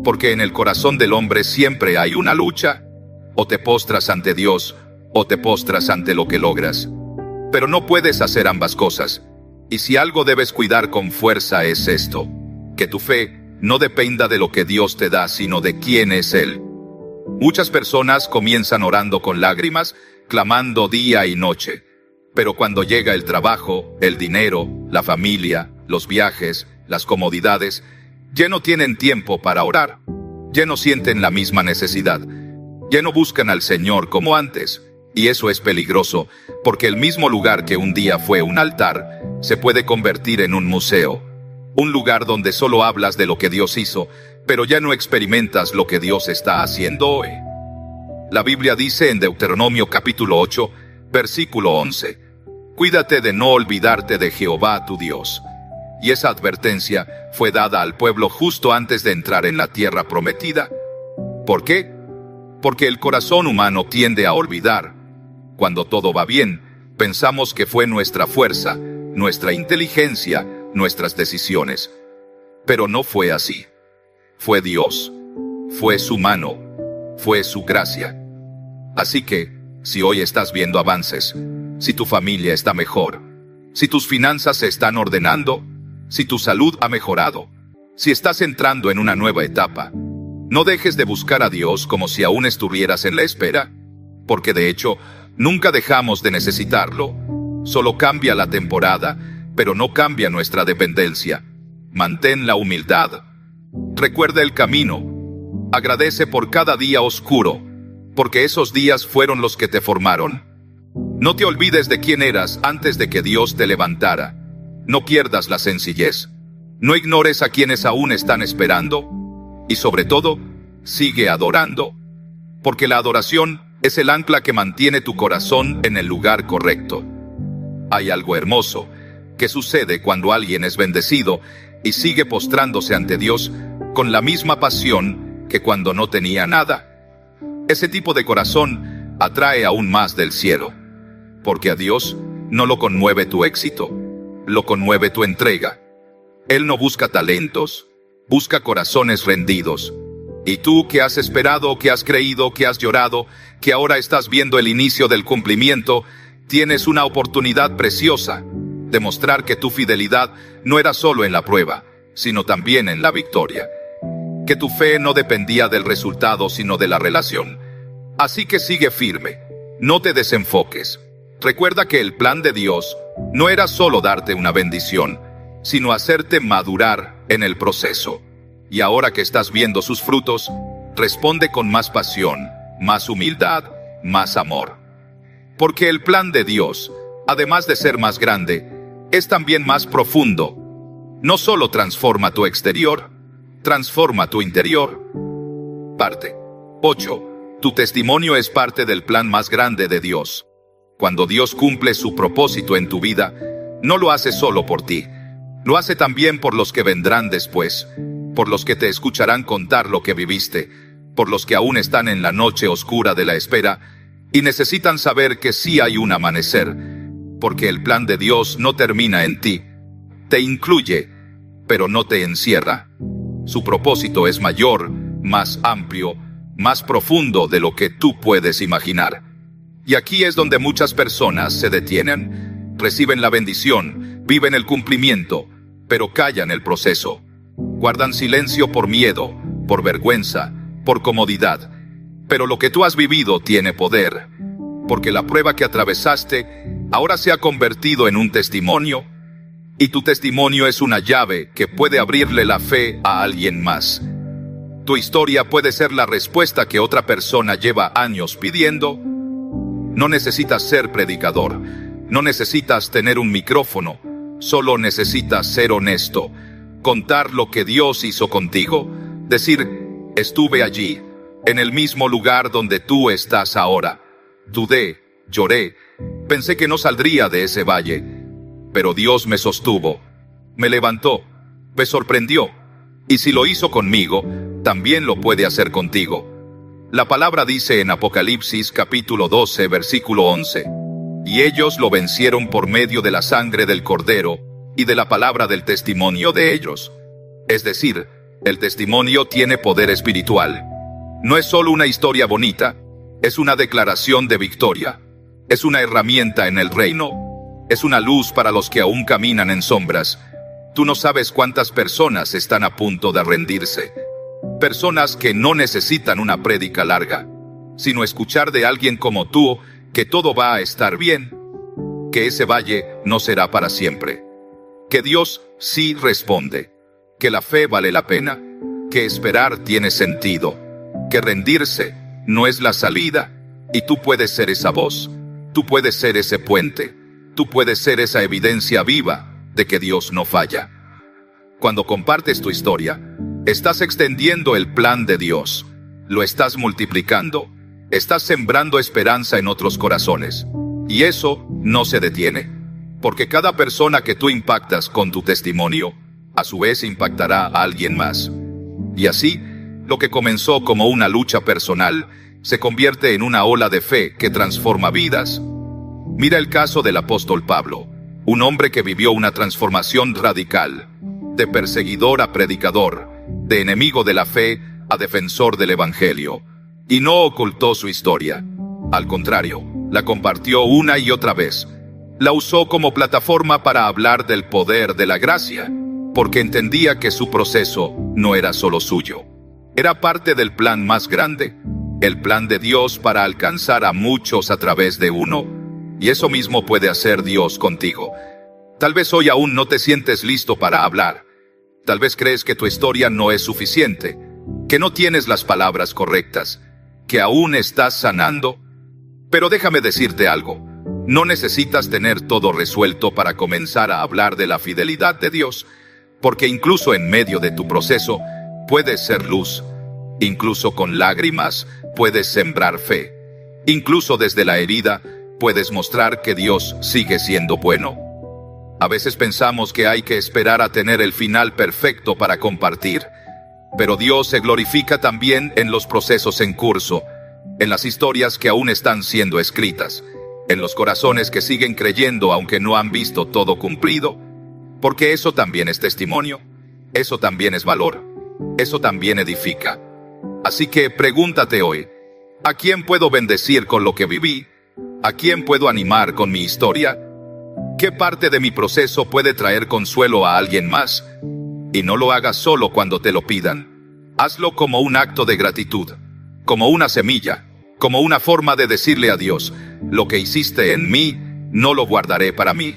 Porque en el corazón del hombre siempre hay una lucha. O te postras ante Dios, o te postras ante lo que logras. Pero no puedes hacer ambas cosas. Y si algo debes cuidar con fuerza es esto: que tu fe no dependa de lo que Dios te da, sino de quién es Él. Muchas personas comienzan orando con lágrimas, clamando día y noche. Pero cuando llega el trabajo, el dinero, la familia, los viajes, las comodidades, ya no tienen tiempo para orar. Ya no sienten la misma necesidad. Ya no buscan al Señor como antes. Y eso es peligroso, porque el mismo lugar que un día fue un altar, se puede convertir en un museo. Un lugar donde solo hablas de lo que Dios hizo, pero ya no experimentas lo que Dios está haciendo hoy. La Biblia dice en Deuteronomio capítulo 8, versículo 11, «Cuídate de no olvidarte de Jehová tu Dios». Y esa advertencia fue dada al pueblo justo antes de entrar en la tierra prometida. ¿Por qué? Porque el corazón humano tiende a olvidar. Cuando todo va bien, pensamos que fue nuestra fuerza, nuestra inteligencia, nuestras decisiones. Pero no fue así. Fue Dios. Fue su mano. Fue su gracia. Así que, si hoy estás viendo avances, si tu familia está mejor, si tus finanzas se están ordenando, si tu salud ha mejorado, si estás entrando en una nueva etapa, no dejes de buscar a Dios como si aún estuvieras en la espera, porque de hecho, nunca dejamos de necesitarlo. Solo cambia la temporada, pero no cambia nuestra dependencia. Mantén la humildad. Recuerda el camino. Agradece por cada día oscuro, porque esos días fueron los que te formaron. No te olvides de quién eras antes de que Dios te levantara. No pierdas la sencillez. No ignores a quienes aún están esperando. Y sobre todo, sigue adorando. Porque la adoración es el ancla que mantiene tu corazón en el lugar correcto. Hay algo hermoso que sucede cuando alguien es bendecido y sigue postrándose ante Dios con la misma pasión que cuando no tenía nada. Ese tipo de corazón atrae aún más del cielo. Porque a Dios no lo conmueve tu éxito, lo conmueve tu entrega. Él no busca talentos, busca corazones rendidos. Y tú que has esperado, que has creído, que has llorado, que ahora estás viendo el inicio del cumplimiento, tienes una oportunidad preciosa de mostrar que tu fidelidad no era solo en la prueba, sino también en la victoria. Que tu fe no dependía del resultado, sino de la relación. Así que sigue firme, no te desenfoques. Recuerda que el plan de Dios no era solo darte una bendición, sino hacerte madurar en el proceso. Y ahora que estás viendo sus frutos, responde con más pasión, más humildad, más amor. Porque el plan de Dios, además de ser más grande, es también más profundo. No solo transforma tu exterior, transforma tu interior. Parte 8. Tu testimonio es parte del plan más grande de Dios. Cuando Dios cumple su propósito en tu vida, no lo hace solo por ti. Lo hace también por los que vendrán después, por los que te escucharán contar lo que viviste, por los que aún están en la noche oscura de la espera y necesitan saber que sí hay un amanecer, porque el plan de Dios no termina en ti. Te incluye, pero no te encierra. Su propósito es mayor, más amplio, más profundo de lo que tú puedes imaginar. Y aquí es donde muchas personas se detienen, reciben la bendición, viven el cumplimiento, pero callan el proceso. Guardan silencio por miedo, por vergüenza, por comodidad. Pero lo que tú has vivido tiene poder, porque la prueba que atravesaste ahora se ha convertido en un testimonio. Y tu testimonio es una llave que puede abrirle la fe a alguien más. Tu historia puede ser la respuesta que otra persona lleva años pidiendo. No necesitas ser predicador, no necesitas tener un micrófono, solo necesitas ser honesto, contar lo que Dios hizo contigo, decir, estuve allí, en el mismo lugar donde tú estás ahora. Dudé, lloré, pensé que no saldría de ese valle, pero Dios me sostuvo, me levantó, me sorprendió, y si lo hizo conmigo, también lo puede hacer contigo. La palabra dice en Apocalipsis capítulo 12, versículo 11, y ellos lo vencieron por medio de la sangre del Cordero y de la palabra del testimonio de ellos. Es decir, el testimonio tiene poder espiritual. No es solo una historia bonita, es una declaración de victoria, es una herramienta en el reino, es una luz para los que aún caminan en sombras. Tú no sabes cuántas personas están a punto de rendirse. Personas que no necesitan una prédica larga, sino escuchar de alguien como tú que todo va a estar bien, que ese valle no será para siempre, que Dios sí responde, que la fe vale la pena, que esperar tiene sentido, que rendirse no es la salida, y tú puedes ser esa voz, tú puedes ser ese puente, tú puedes ser esa evidencia viva de que Dios no falla. Cuando compartes tu historia, estás extendiendo el plan de Dios, lo estás multiplicando, estás sembrando esperanza en otros corazones. Y eso no se detiene, porque cada persona que tú impactas con tu testimonio, a su vez impactará a alguien más. Y así, lo que comenzó como una lucha personal, se convierte en una ola de fe que transforma vidas. Mira el caso del apóstol Pablo, un hombre que vivió una transformación radical, de perseguidor a predicador, de enemigo de la fe a defensor del evangelio, y no ocultó su historia. Al contrario, la compartió una y otra vez. La usó como plataforma para hablar del poder de la gracia, porque entendía que su proceso no era solo suyo. Era parte del plan más grande, el plan de Dios para alcanzar a muchos a través de uno, y eso mismo puede hacer Dios contigo. Tal vez hoy aún no te sientes listo para hablar. Tal vez crees que tu historia no es suficiente, que no tienes las palabras correctas, que aún estás sanando. Pero déjame decirte algo, no necesitas tener todo resuelto para comenzar a hablar de la fidelidad de Dios, porque incluso en medio de tu proceso puedes ser luz, incluso con lágrimas puedes sembrar fe, incluso desde la herida puedes mostrar que Dios sigue siendo bueno. A veces pensamos que hay que esperar a tener el final perfecto para compartir, pero Dios se glorifica también en los procesos en curso, en las historias que aún están siendo escritas, en los corazones que siguen creyendo aunque no han visto todo cumplido, porque eso también es testimonio, eso también es valor, eso también edifica. Así que pregúntate hoy, ¿a quién puedo bendecir con lo que viví? ¿A quién puedo animar con mi historia? ¿Qué parte de mi proceso puede traer consuelo a alguien más? Y no lo hagas solo cuando te lo pidan. Hazlo como un acto de gratitud, como una semilla, como una forma de decirle a Dios, lo que hiciste en mí, no lo guardaré para mí,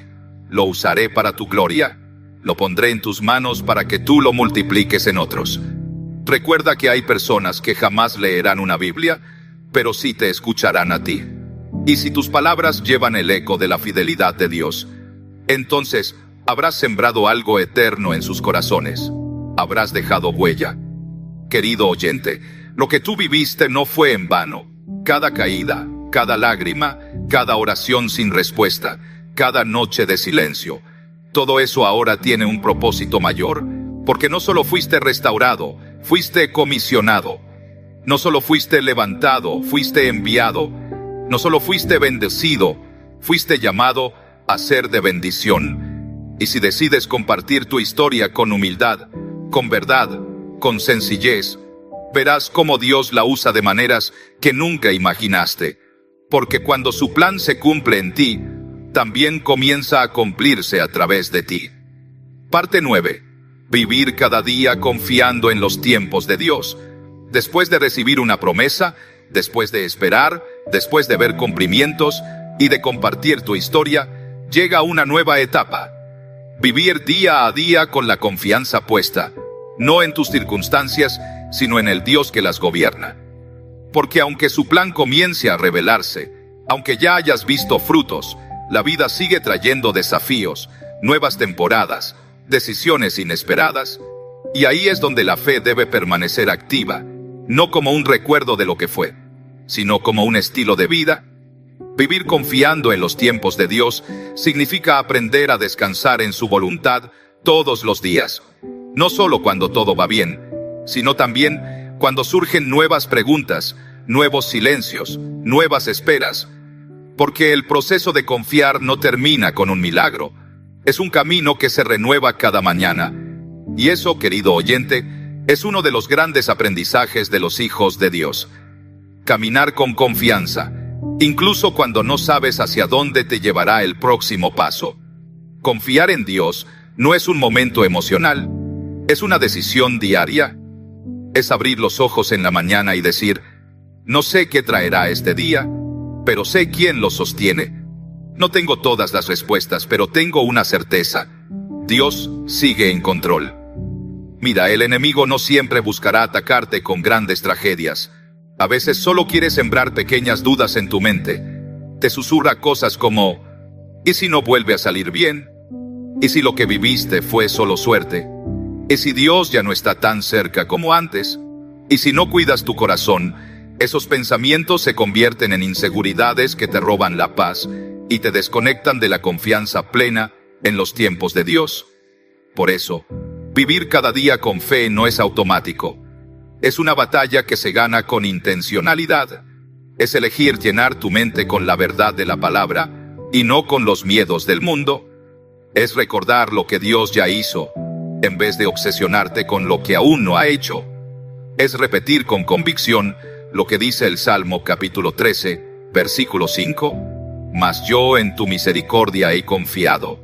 lo usaré para tu gloria, lo pondré en tus manos para que tú lo multipliques en otros. Recuerda que hay personas que jamás leerán una Biblia, pero sí te escucharán a ti. Y si tus palabras llevan el eco de la fidelidad de Dios, entonces habrás sembrado algo eterno en sus corazones. Habrás dejado huella. Querido oyente, lo que tú viviste no fue en vano. Cada caída, cada lágrima, cada oración sin respuesta, cada noche de silencio, todo eso ahora tiene un propósito mayor, porque no solo fuiste restaurado, fuiste comisionado. No solo fuiste levantado, fuiste enviado. No solo fuiste bendecido, fuiste llamado a ser de bendición. Y si decides compartir tu historia con humildad, con verdad, con sencillez, verás cómo Dios la usa de maneras que nunca imaginaste. Porque cuando su plan se cumple en ti, también comienza a cumplirse a través de ti. Parte 9. Vivir cada día confiando en los tiempos de Dios. Después de recibir una promesa, después de esperar, después de ver cumplimientos y de compartir tu historia, llega una nueva etapa. Vivir día a día con la confianza puesta, no en tus circunstancias, sino en el Dios que las gobierna. Porque aunque su plan comience a revelarse, aunque ya hayas visto frutos, la vida sigue trayendo desafíos, nuevas temporadas, decisiones inesperadas, y ahí es donde la fe debe permanecer activa, no como un recuerdo de lo que fue, sino como un estilo de vida. Vivir confiando en los tiempos de Dios significa aprender a descansar en su voluntad todos los días, no solo cuando todo va bien, sino también cuando surgen nuevas preguntas, nuevos silencios, nuevas esperas. Porque el proceso de confiar no termina con un milagro, es un camino que se renueva cada mañana. Y eso, querido oyente, es uno de los grandes aprendizajes de los hijos de Dios. Caminar con confianza, incluso cuando no sabes hacia dónde te llevará el próximo paso. Confiar en Dios no es un momento emocional, es una decisión diaria. Es abrir los ojos en la mañana y decir, no sé qué traerá este día, pero sé quién lo sostiene. No tengo todas las respuestas, pero tengo una certeza. Dios sigue en control. Mira, el enemigo no siempre buscará atacarte con grandes tragedias. A veces solo quiere sembrar pequeñas dudas en tu mente. Te susurra cosas como, ¿y si no vuelve a salir bien? ¿Y si lo que viviste fue solo suerte? ¿Y si Dios ya no está tan cerca como antes? ¿Y si no cuidas tu corazón? Esos pensamientos se convierten en inseguridades que te roban la paz y te desconectan de la confianza plena en los tiempos de Dios. Por eso, vivir cada día con fe no es automático. Es una batalla que se gana con intencionalidad. Es elegir llenar tu mente con la verdad de la palabra y no con los miedos del mundo. Es recordar lo que Dios ya hizo, en vez de obsesionarte con lo que aún no ha hecho. Es repetir con convicción lo que dice el Salmo capítulo 13, versículo 5. Mas yo en tu misericordia he confiado.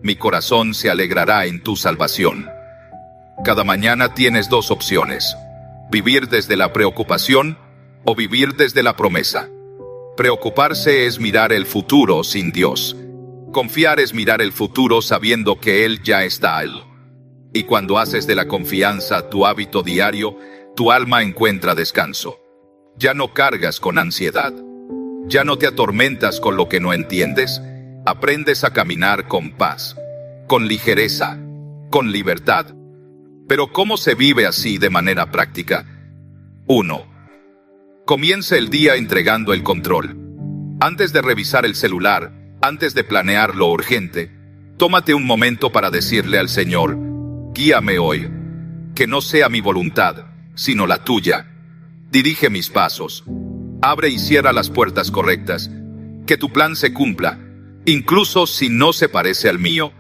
Mi corazón se alegrará en tu salvación. Cada mañana tienes dos opciones: vivir desde la preocupación o vivir desde la promesa. Preocuparse es mirar el futuro sin Dios. Confiar es mirar el futuro sabiendo que Él ya está ahí. Y cuando haces de la confianza tu hábito diario, tu alma encuentra descanso. Ya no cargas con ansiedad. Ya no te atormentas con lo que no entiendes. Aprendes a caminar con paz, con ligereza, con libertad. Pero ¿cómo se vive así de manera práctica? 1. Comienza el día entregando el control. Antes de revisar el celular, antes de planear lo urgente, tómate un momento para decirle al Señor, guíame hoy, que no sea mi voluntad, sino la tuya. Dirige mis pasos. Abre y cierra las puertas correctas. Que tu plan se cumpla, incluso si no se parece al mío.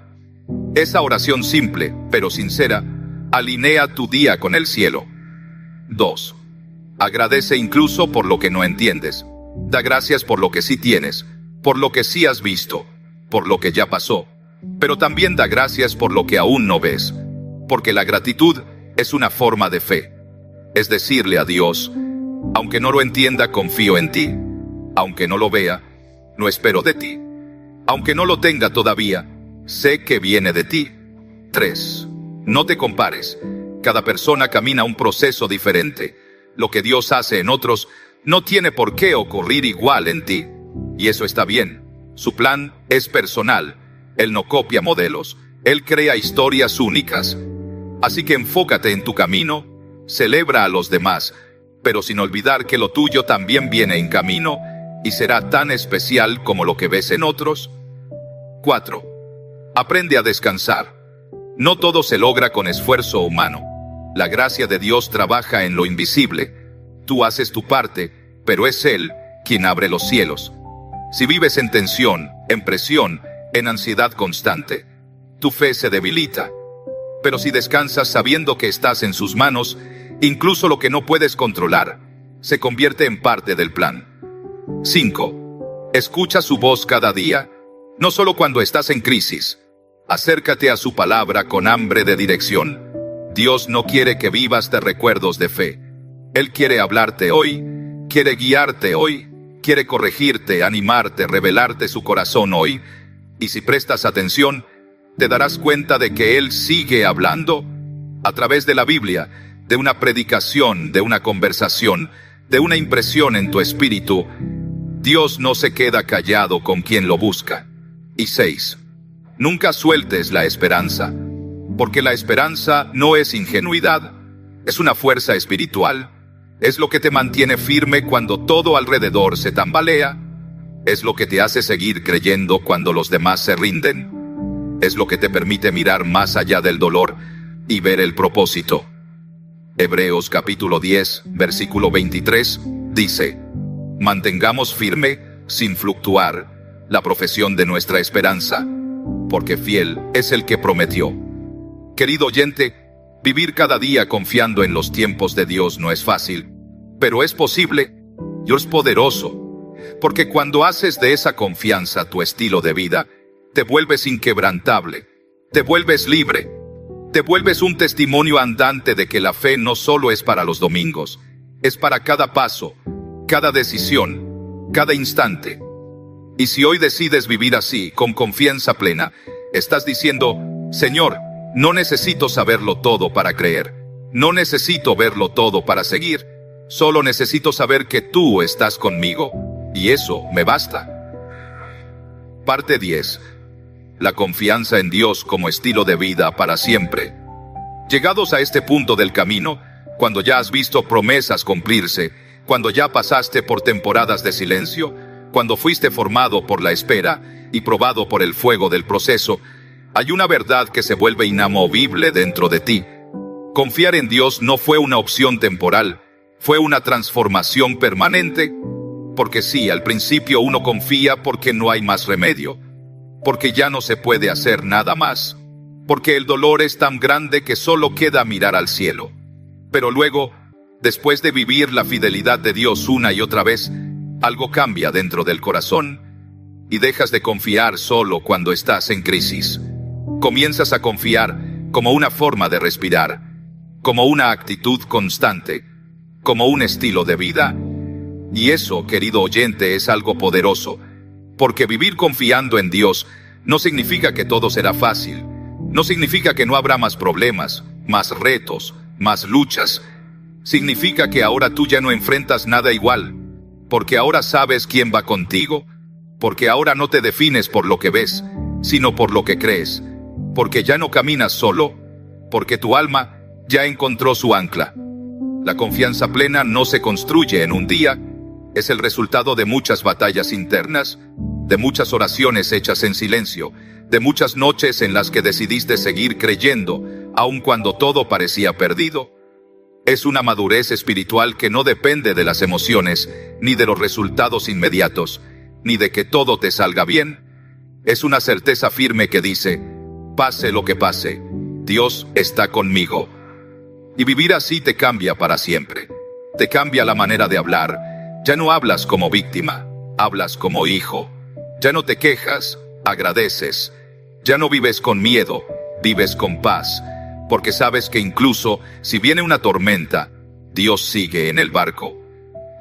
Esa oración simple, pero sincera, alinea tu día con el cielo. 2. Agradece incluso por lo que no entiendes. Da gracias por lo que sí tienes, por lo que sí has visto, por lo que ya pasó. Pero también da gracias por lo que aún no ves. Porque la gratitud es una forma de fe. Es decirle a Dios, aunque no lo entienda, confío en ti. Aunque no lo vea, no espero de ti. Aunque no lo tenga todavía, sé que viene de ti. 3. No te compares. Cada persona camina un proceso diferente. Lo que Dios hace en otros no tiene por qué ocurrir igual en ti. Y eso está bien. Su plan es personal. Él no copia modelos. Él crea historias únicas. Así que enfócate en tu camino, celebra a los demás, pero sin olvidar que lo tuyo también viene en camino y será tan especial como lo que ves en otros. 4. Aprende a descansar. No todo se logra con esfuerzo humano. La gracia de Dios trabaja en lo invisible. Tú haces tu parte, pero es Él quien abre los cielos. Si vives en tensión, en presión, en ansiedad constante, tu fe se debilita. Pero si descansas sabiendo que estás en sus manos, incluso lo que no puedes controlar, se convierte en parte del plan. 5. Escucha su voz cada día, no solo cuando estás en crisis. Acércate a su palabra con hambre de dirección. Dios no quiere que vivas de recuerdos de fe. Él quiere hablarte hoy, quiere guiarte hoy, quiere corregirte, animarte, revelarte su corazón hoy. Y si prestas atención, te darás cuenta de que Él sigue hablando a través de la Biblia, de una predicación, de una conversación, de una impresión en tu espíritu. Dios no se queda callado con quien lo busca. Y 6. Nunca sueltes la esperanza, porque la esperanza no es ingenuidad, es una fuerza espiritual. Es lo que te mantiene firme cuando todo alrededor se tambalea. Es lo que te hace seguir creyendo cuando los demás se rinden. Es lo que te permite mirar más allá del dolor y ver el propósito. Hebreos capítulo 10, versículo 23, dice: mantengamos firme, sin fluctuar, la profesión de nuestra esperanza, porque fiel es el que prometió. Querido oyente, vivir cada día confiando en los tiempos de Dios no es fácil, pero es posible y es poderoso, porque cuando haces de esa confianza tu estilo de vida, te vuelves inquebrantable, te vuelves libre, te vuelves un testimonio andante de que la fe no solo es para los domingos, es para cada paso, cada decisión, cada instante. Y si hoy decides vivir así, con confianza plena, estás diciendo: Señor, no necesito saberlo todo para creer, no necesito verlo todo para seguir, solo necesito saber que tú estás conmigo, y eso me basta. Parte 10. La confianza en Dios como estilo de vida para siempre. Llegados a este punto del camino, cuando ya has visto promesas cumplirse, cuando ya pasaste por temporadas de silencio, cuando fuiste formado por la espera y probado por el fuego del proceso, hay una verdad que se vuelve inamovible dentro de ti. Confiar en Dios no fue una opción temporal, fue una transformación permanente. Porque sí, al principio uno confía porque no hay más remedio, porque ya no se puede hacer nada más, porque el dolor es tan grande que solo queda mirar al cielo. Pero luego, después de vivir la fidelidad de Dios una y otra vez, algo cambia dentro del corazón y dejas de confiar solo cuando estás en crisis. Comienzas a confiar como una forma de respirar, como una actitud constante, como un estilo de vida. Y eso, querido oyente, es algo poderoso, porque vivir confiando en Dios no significa que todo será fácil, no significa que no habrá más problemas, más retos, más luchas. Significa que ahora tú ya no enfrentas nada igual, porque ahora sabes quién va contigo, porque ahora no te defines por lo que ves, sino por lo que crees, porque ya no caminas solo, porque tu alma ya encontró su ancla. La confianza plena no se construye en un día, es el resultado de muchas batallas internas, de muchas oraciones hechas en silencio, de muchas noches en las que decidiste seguir creyendo, aun cuando todo parecía perdido. Es una madurez espiritual que no depende de las emociones, ni de los resultados inmediatos, ni de que todo te salga bien. Es una certeza firme que dice: pase lo que pase, Dios está conmigo. Y vivir así te cambia para siempre. Te cambia la manera de hablar. Ya no hablas como víctima, hablas como hijo. Ya no te quejas, agradeces. Ya no vives con miedo, vives con paz, porque sabes que incluso si viene una tormenta, Dios sigue en el barco.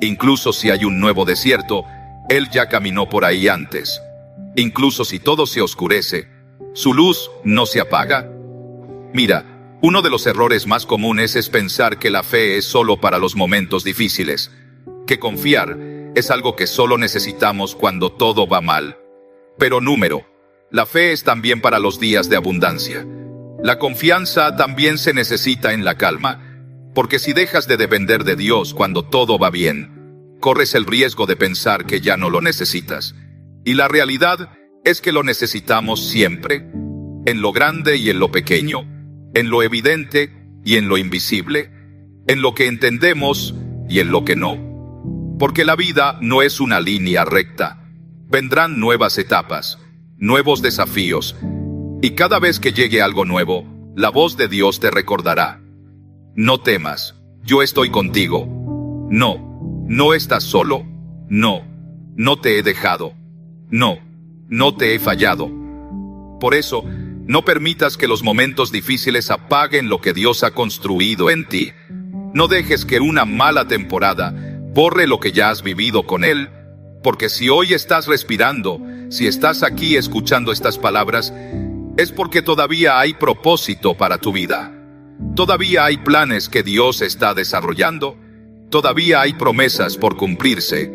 Incluso si hay un nuevo desierto, Él ya caminó por ahí antes. Incluso si todo se oscurece, su luz no se apaga. Mira, uno de los errores más comunes es pensar que la fe es solo para los momentos difíciles, que confiar es algo que solo necesitamos cuando todo va mal. Pero la fe es también para los días de abundancia. La confianza también se necesita en la calma, porque si dejas de depender de Dios cuando todo va bien, corres el riesgo de pensar que ya no lo necesitas. Y la realidad es que lo necesitamos siempre, en lo grande y en lo pequeño, en lo evidente y en lo invisible, en lo que entendemos y en lo que no. Porque la vida no es una línea recta. Vendrán nuevas etapas, nuevos desafíos, y cada vez que llegue algo nuevo, la voz de Dios te recordará: no temas, yo estoy contigo. No estás solo. No te he dejado. No te he fallado. Por eso, no permitas que los momentos difíciles apaguen lo que Dios ha construido en ti. No dejes que una mala temporada borre lo que ya has vivido con Él, porque si hoy estás respirando, si estás aquí escuchando estas palabras, es porque todavía hay propósito para tu vida. Todavía hay planes que Dios está desarrollando. Todavía hay promesas por cumplirse.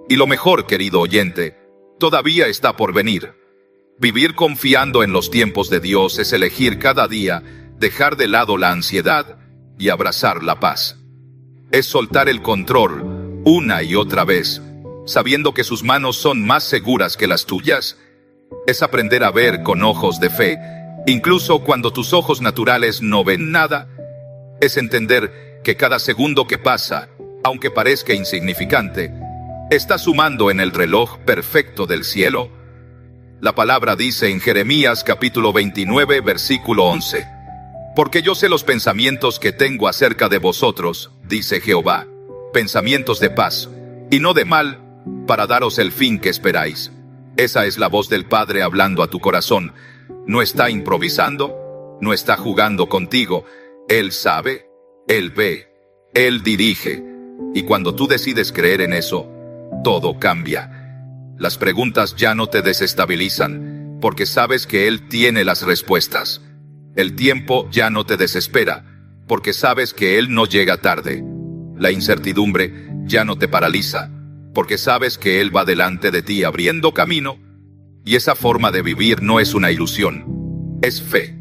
Y lo mejor, querido oyente, todavía está por venir. Vivir confiando en los tiempos de Dios es elegir cada día dejar de lado la ansiedad y abrazar la paz. Es soltar el control una y otra vez, sabiendo que sus manos son más seguras que las tuyas. Es aprender a ver con ojos de fe, incluso cuando tus ojos naturales no ven nada. Es entender que cada segundo que pasa, aunque parezca insignificante, está sumando en el reloj perfecto del cielo. La palabra dice en Jeremías capítulo 29, versículo 11: Porque yo sé los pensamientos que tengo acerca de vosotros, dice Jehová, pensamientos de paz, y no de mal, para daros el fin que esperáis. Esa es la voz del Padre hablando a tu corazón. No está improvisando, no está jugando contigo. Él sabe, Él ve, Él dirige. Y cuando tú decides creer en eso, todo cambia. Las preguntas ya no te desestabilizan, porque sabes que Él tiene las respuestas. El tiempo ya no te desespera, porque sabes que Él no llega tarde. La incertidumbre ya no te paraliza, porque sabes que Él va delante de ti abriendo camino. Y esa forma de vivir no es una ilusión. Es fe,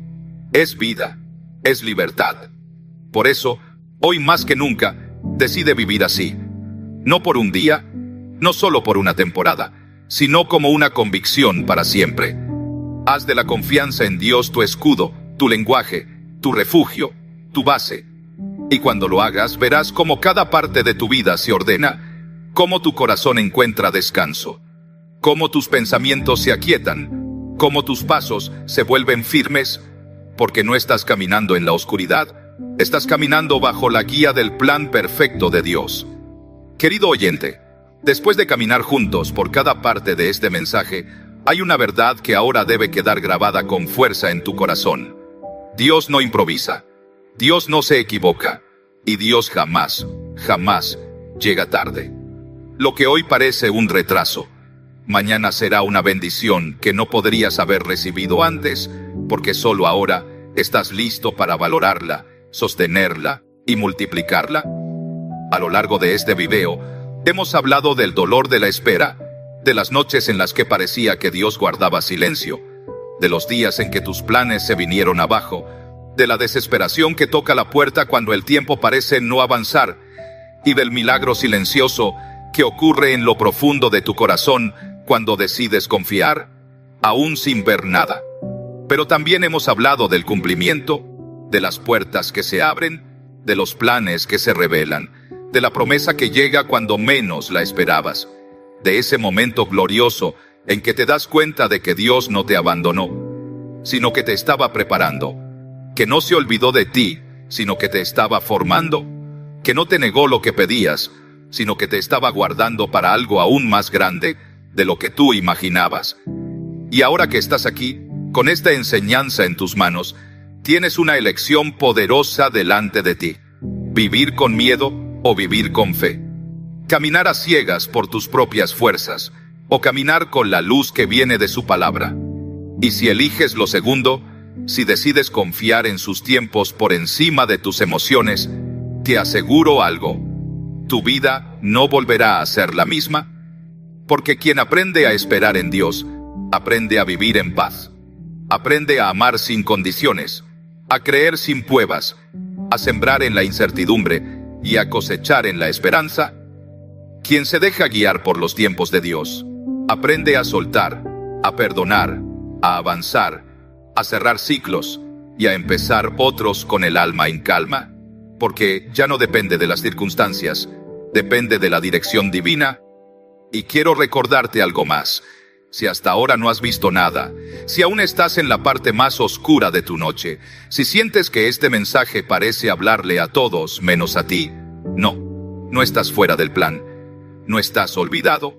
es vida, es libertad. Por eso, hoy más que nunca, decide vivir así. No por un día, no solo por una temporada, sino como una convicción para siempre. Haz de la confianza en Dios tu escudo, tu lenguaje, tu refugio, tu base. Y cuando lo hagas, verás cómo cada parte de tu vida se ordena, cómo tu corazón encuentra descanso, cómo tus pensamientos se aquietan, cómo tus pasos se vuelven firmes, porque no estás caminando en la oscuridad, estás caminando bajo la guía del plan perfecto de Dios. Querido oyente, después de caminar juntos por cada parte de este mensaje, hay una verdad que ahora debe quedar grabada con fuerza en tu corazón. Dios no improvisa, Dios no se equivoca, y Dios jamás, jamás llega tarde. Lo que hoy parece un retraso, mañana será una bendición que no podrías haber recibido antes, porque solo ahora estás listo para valorarla, sostenerla y multiplicarla. A lo largo de este video, hemos hablado del dolor de la espera, de las noches en las que parecía que Dios guardaba silencio, de los días en que tus planes se vinieron abajo, de la desesperación que toca la puerta cuando el tiempo parece no avanzar, y del milagro silencioso que ocurre en lo profundo de tu corazón cuando decides confiar, aún sin ver nada. Pero también hemos hablado del cumplimiento, de las puertas que se abren, de los planes que se revelan, de la promesa que llega cuando menos la esperabas, de ese momento glorioso en que te das cuenta de que Dios no te abandonó, sino que te estaba preparando, que no se olvidó de ti, sino que te estaba formando, que no te negó lo que pedías, sino que te estaba guardando para algo aún más grande de lo que tú imaginabas. Y ahora que estás aquí, con esta enseñanza en tus manos, tienes una elección poderosa delante de ti: vivir con miedo o vivir con fe. Caminar a ciegas por tus propias fuerzas, o caminar con la luz que viene de su palabra. Y si eliges lo segundo, si decides confiar en sus tiempos por encima de tus emociones, te aseguro algo: tu vida no volverá a ser la misma, porque quien aprende a esperar en Dios, aprende a vivir en paz, aprende a amar sin condiciones, a creer sin pruebas, a sembrar en la incertidumbre y a cosechar en la esperanza. Quien se deja guiar por los tiempos de Dios, aprende a soltar, a perdonar, a avanzar, a cerrar ciclos y a empezar otros con el alma en calma, porque ya no depende de las circunstancias, depende de la dirección divina. Y quiero recordarte algo más: si hasta ahora no has visto nada, si aún estás en la parte más oscura de tu noche, si sientes que este mensaje parece hablarle a todos menos a ti, no estás fuera del plan, no estás olvidado,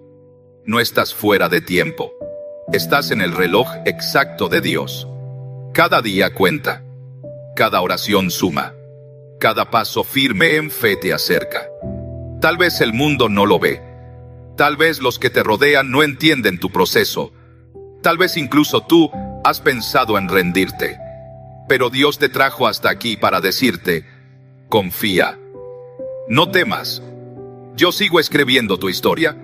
no estás fuera de tiempo, estás en el reloj exacto de Dios. Cada día cuenta, cada oración suma, cada paso firme en fe te acerca. Tal vez el mundo no lo ve, tal vez los que te rodean no entienden tu proceso, tal vez incluso tú Has pensado en rendirte. Pero Dios te trajo hasta aquí para decirte, confía. No temas. Yo sigo escribiendo tu historia,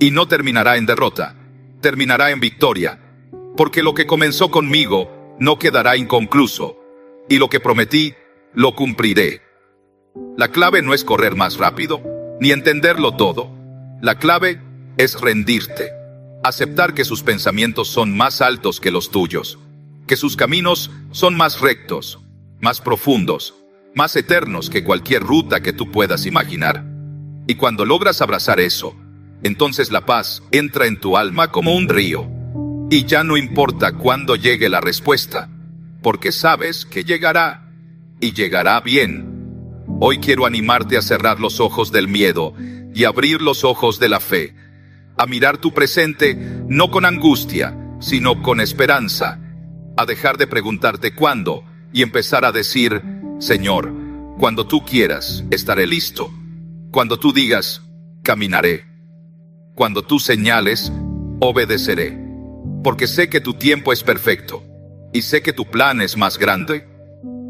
y no terminará en derrota, terminará en victoria, porque lo que comenzó conmigo no quedará inconcluso, y lo que prometí, lo cumpliré. La clave no es correr más rápido, ni entenderlo todo. La clave es rendirte, aceptar que sus pensamientos son más altos que los tuyos, que sus caminos son más rectos, más profundos, más eternos que cualquier ruta que tú puedas imaginar. Y cuando logras abrazar eso, entonces la paz entra en tu alma como un río. Y ya no importa cuándo llegue la respuesta, porque sabes que llegará, y llegará bien. Hoy quiero animarte a cerrar los ojos del miedo y abrir los ojos de la fe, a mirar tu presente no con angustia, sino con esperanza, a dejar de preguntarte cuándo y empezar a decir, Señor, cuando tú quieras, estaré listo. Cuando tú digas, caminaré. Cuando tú señales, obedeceré. Porque sé que tu tiempo es perfecto, y sé que tu plan es más grande.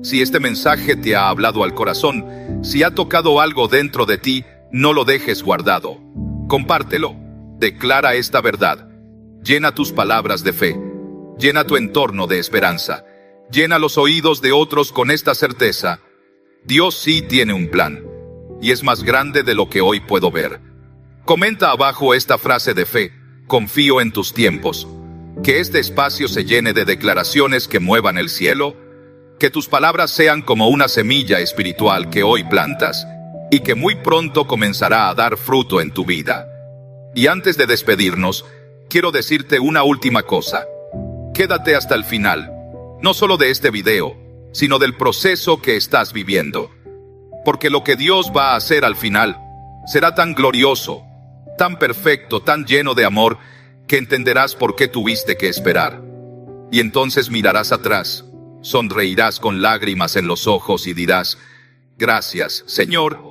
Si este mensaje te ha hablado al corazón, si ha tocado algo dentro de ti, no lo dejes guardado. Compártelo. Declara esta verdad. Llena tus palabras de fe. Llena tu entorno de esperanza. Llena los oídos de otros con esta certeza. Dios sí tiene un plan, y es más grande de lo que hoy puedo ver. Comenta abajo esta frase de fe. Confío en tus tiempos. Que este espacio se llene de declaraciones que muevan el cielo. Que tus palabras sean como una semilla espiritual que hoy plantas, y que muy pronto comenzará a dar fruto en tu vida. Y antes de despedirnos, quiero decirte una última cosa. Quédate hasta el final, no solo de este video, sino del proceso que estás viviendo. Porque lo que Dios va a hacer al final será tan glorioso, tan perfecto, tan lleno de amor, que entenderás por qué tuviste que esperar. Y entonces mirarás atrás, sonreirás con lágrimas en los ojos y dirás, gracias, Señor,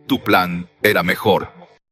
tu plan era mejor.